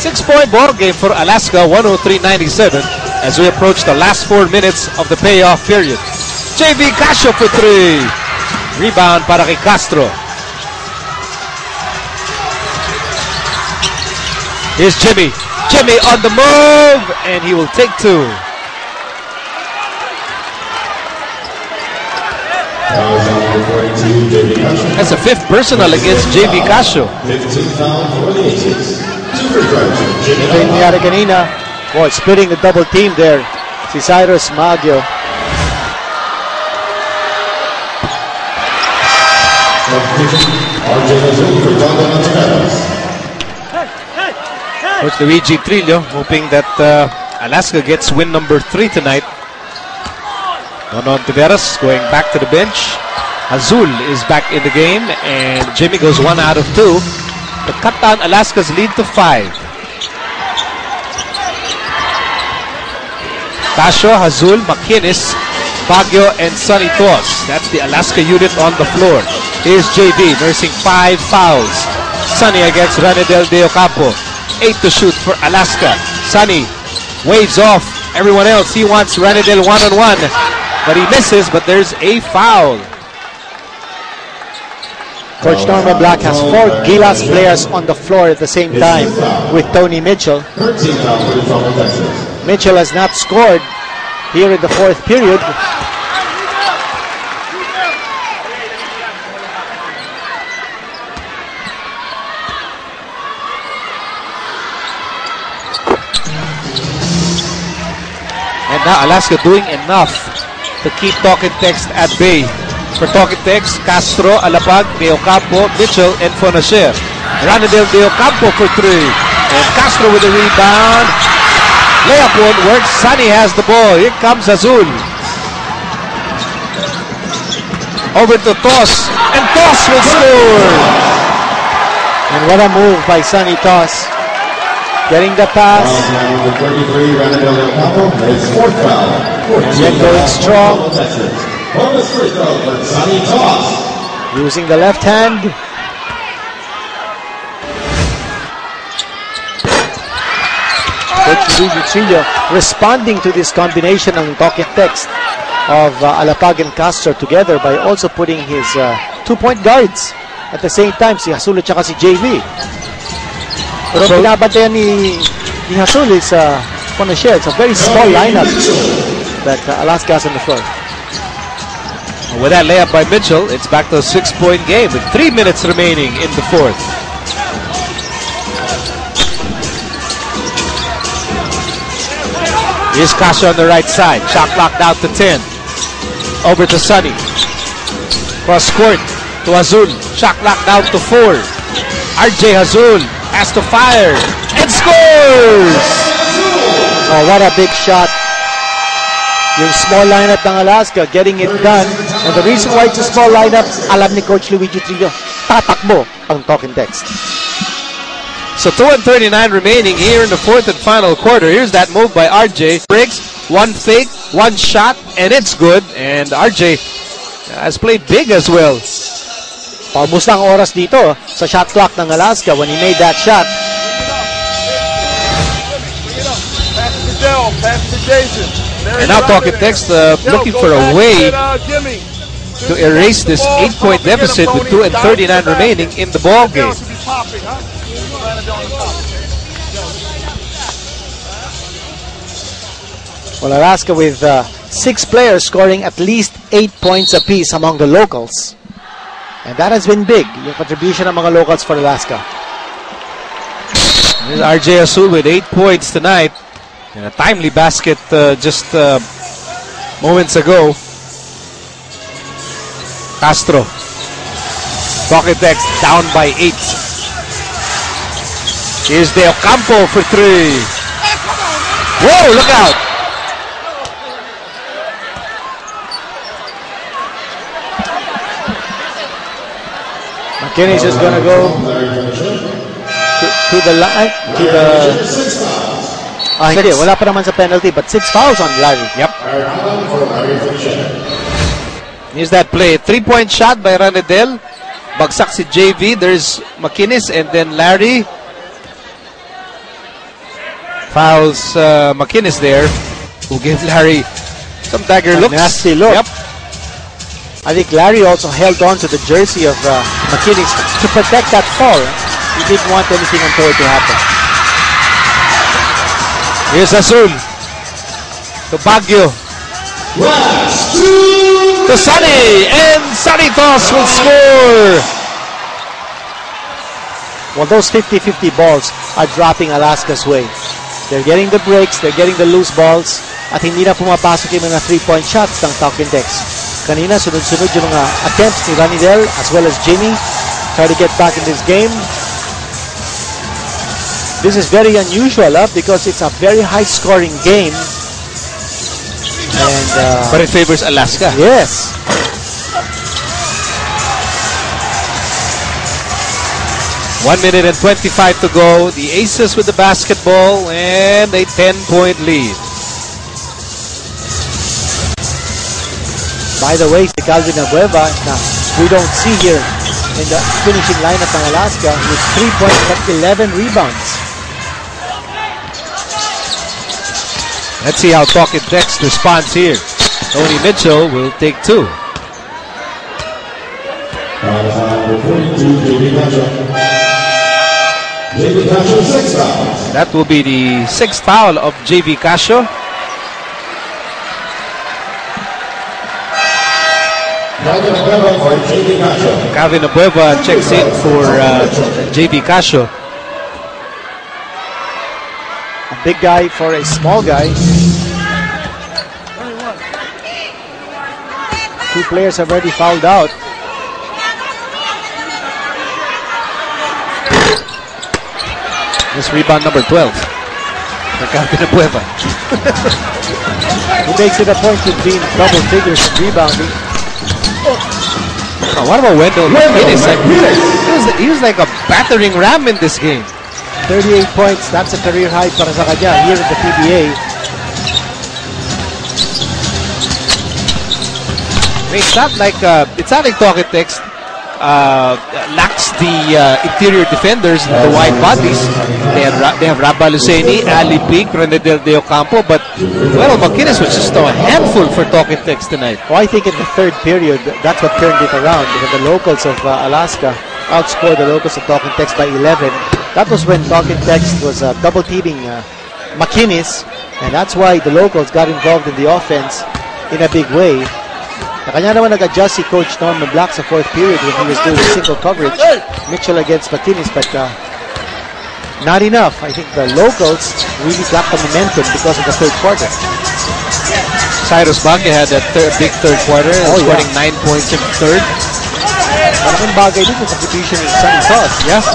6-point ball game for Alaska, 103-97 as we approach the last 4 minutes of the payoff period. JV Casio for 3. Rebound para kay Castro. Here's Jimmy. Jimmy on the move, and he will take 2. That's a 5th personal against JV Casio. 15 foul for the Aces. Ito yung nangyari kanina. Boy, splitting the double team there. Si Cyrus Baguio. Coach Luigi Trillo hoping that Alaska gets win number 3 tonight. Nonon Tiveros going back to the bench. Azul is back in the game, and Jimmy goes 1 out of 2 to cut down Alaska's lead to 5. Casio, Azul, McInnes, Baguio, and Sonny Toss. That's the Alaska unit on the floor. Here's JV nursing 5 fouls. Sonny against Ranidel De Ocampo. 8 to shoot for Alaska. Sonny waves off everyone else. He wants Ranidel 1-on-1, but he misses, but there's a foul. Coach Norman Black has 4 Gilas players on the floor at the same time with Tony Mitchell. Mitchell has not scored here in the 4th period. And now Alaska doing enough to keep talk and text at bay. For Toquitex, Castro, Alapag, De Ocampo, Mitchell, and Fonacier. Ranadel De Ocampo for 3. And Castro with the rebound. Layup won't work. Sunny has the ball. Here comes Azul. Over to Toss. And Toss will score. And what a move by Sunny Toss. Getting the pass. Number 33, Ranadel De Ocampo, his fourth foul. And then going strong. Bonus free throw for Sunny Toss. Using the left hand. Luigi Trillo responding to this combination ng Toquitex of Alapag and Castro together by also putting his 2-point guards at the same time, si Hasul at saka si JV. Pero binabantayan ni Hasul is Fonacier. It's a very small lineup that Alaska has on the floor. With that layup by Mitchell, it's back to a 6-point game with 3 minutes remaining in the fourth. Here's Kasha on the right side. Shot clock down to 10. Over to Sunny. Cross court to Azul. Shot clock down to 4. RJ Azul has to fire and scores! Oh, what a big shot. Yung small lineup ng Alaska getting it done. And the reason why it's a small lineup, alam ni Coach Luigi Trillo, tatakbo ang Toquitex. So 2:39 remaining here in the fourth and final quarter. Here's that move by RJ. Breaks, one fake, one shot, and it's good. And RJ has played big as well. Paubos na ang oras dito sa shot clock ng Alaska when he made that shot. And now Toquitex looking for a way to erase this 8-point deficit with 2:39 remaining in the ball game. Well, Alaska with 6 players scoring at least 8 points apiece among the locals. And that has been big, yung contribution ng mga locals for Alaska. Here's RJ Azul with 8 points tonight. And a timely basket just moments ago. Castro. Toquitex down by 8. Here's De Ocampo for 3. Whoa, look out! McKinney is going to go to the line. Hindi, wala pa naman sa penalty, but 6 fouls on Larry. Yep. Here's that play. 3-point shot by Ranadel. Bagsak si JV. There's McInnes and then Larry. Fouls McInnes there, who gave Larry some dagger looks. Nasty look. Yep. I think Larry also held on to the jersey of McInnes to protect that fall. He didn't want anything untoward to happen. Here's Azul. To Baguio. To Sunny. And Sunny Toss will score. Well, those 50-50 balls are dropping Alaska's way. They're getting the breaks, they're getting the loose balls, at hindi na pumapasok yung mga 3-point shots ng Toquitex. Kanina, sunod-sunod yung mga attempts ni Ranidel as well as Jimmy try to get back in this game. This is very unusual because it's a very high-scoring game. And, but it favors Alaska. Yes. One minute and 25 to go. The Aces with the basketball and a 10-point lead. By the way, si Calvin Abueva na we don't see here in the finishing lineup ng Alaska with 3 points but 11 rebounds. Let's see how Toquitex responds here. Tony Mitchell will take 2. That will be the 6th foul of JV Casio. Calvin Abueva checks in for JV Casio. A big guy for a small guy. 2 players have already fouled out. This rebound number 12. Ricardo Napueva. Who makes it a point to be in double figures in rebounding. Oh, what about Wendell McKinnis? He was like a battering ram in this game. 38 points, that's a career high para sa kanya here in the PBA. I mean, it's not like Togetex lacks the interior defenders, the wide bodies. They have Rabba Luceni, Ali Peak, Renedel De Ocampo, but well, McKinnis was just a handful for Togetex tonight. Oh, I think in the third period, that's what turned it around, because the locals of Alaska outscored the locals of Togetex by 11. That was when Togetex was double teaming McKinnis, and that's why the locals got involved in the offense in a big way. Kanya naman nag-adjust si Coach Norman Black sa fourth period when he was doing single coverage, Mitchell against McKinnis, but not enough. I think the locals really got the momentum because of the third quarter. Cyrus Bakke had that big third quarter, scoring 9 points in the third. Malaking bagay din yung contribution ng Sonny Toss. Yeah.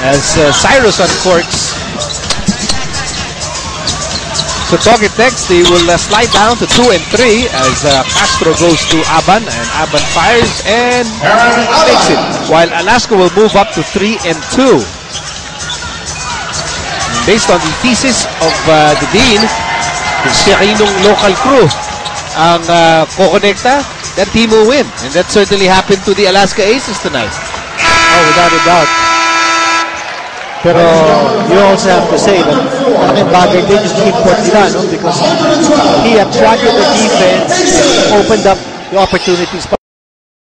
As Cyrus uncorks. So Togetex, they will slide down to 2 and 3 as Castro goes to Aban, and Aban fires and makes it. While Alaska will move up to 3 and 2. Based on the thesis of the Dean, kung sinong local crew ang kokonekta, that team will win. And that certainly happened to the Alaska Aces tonight. Oh, without a doubt. Pero you also have to say that malaking bagay din yung input nila, no? Because he attracted the defense, opened up the opportunities.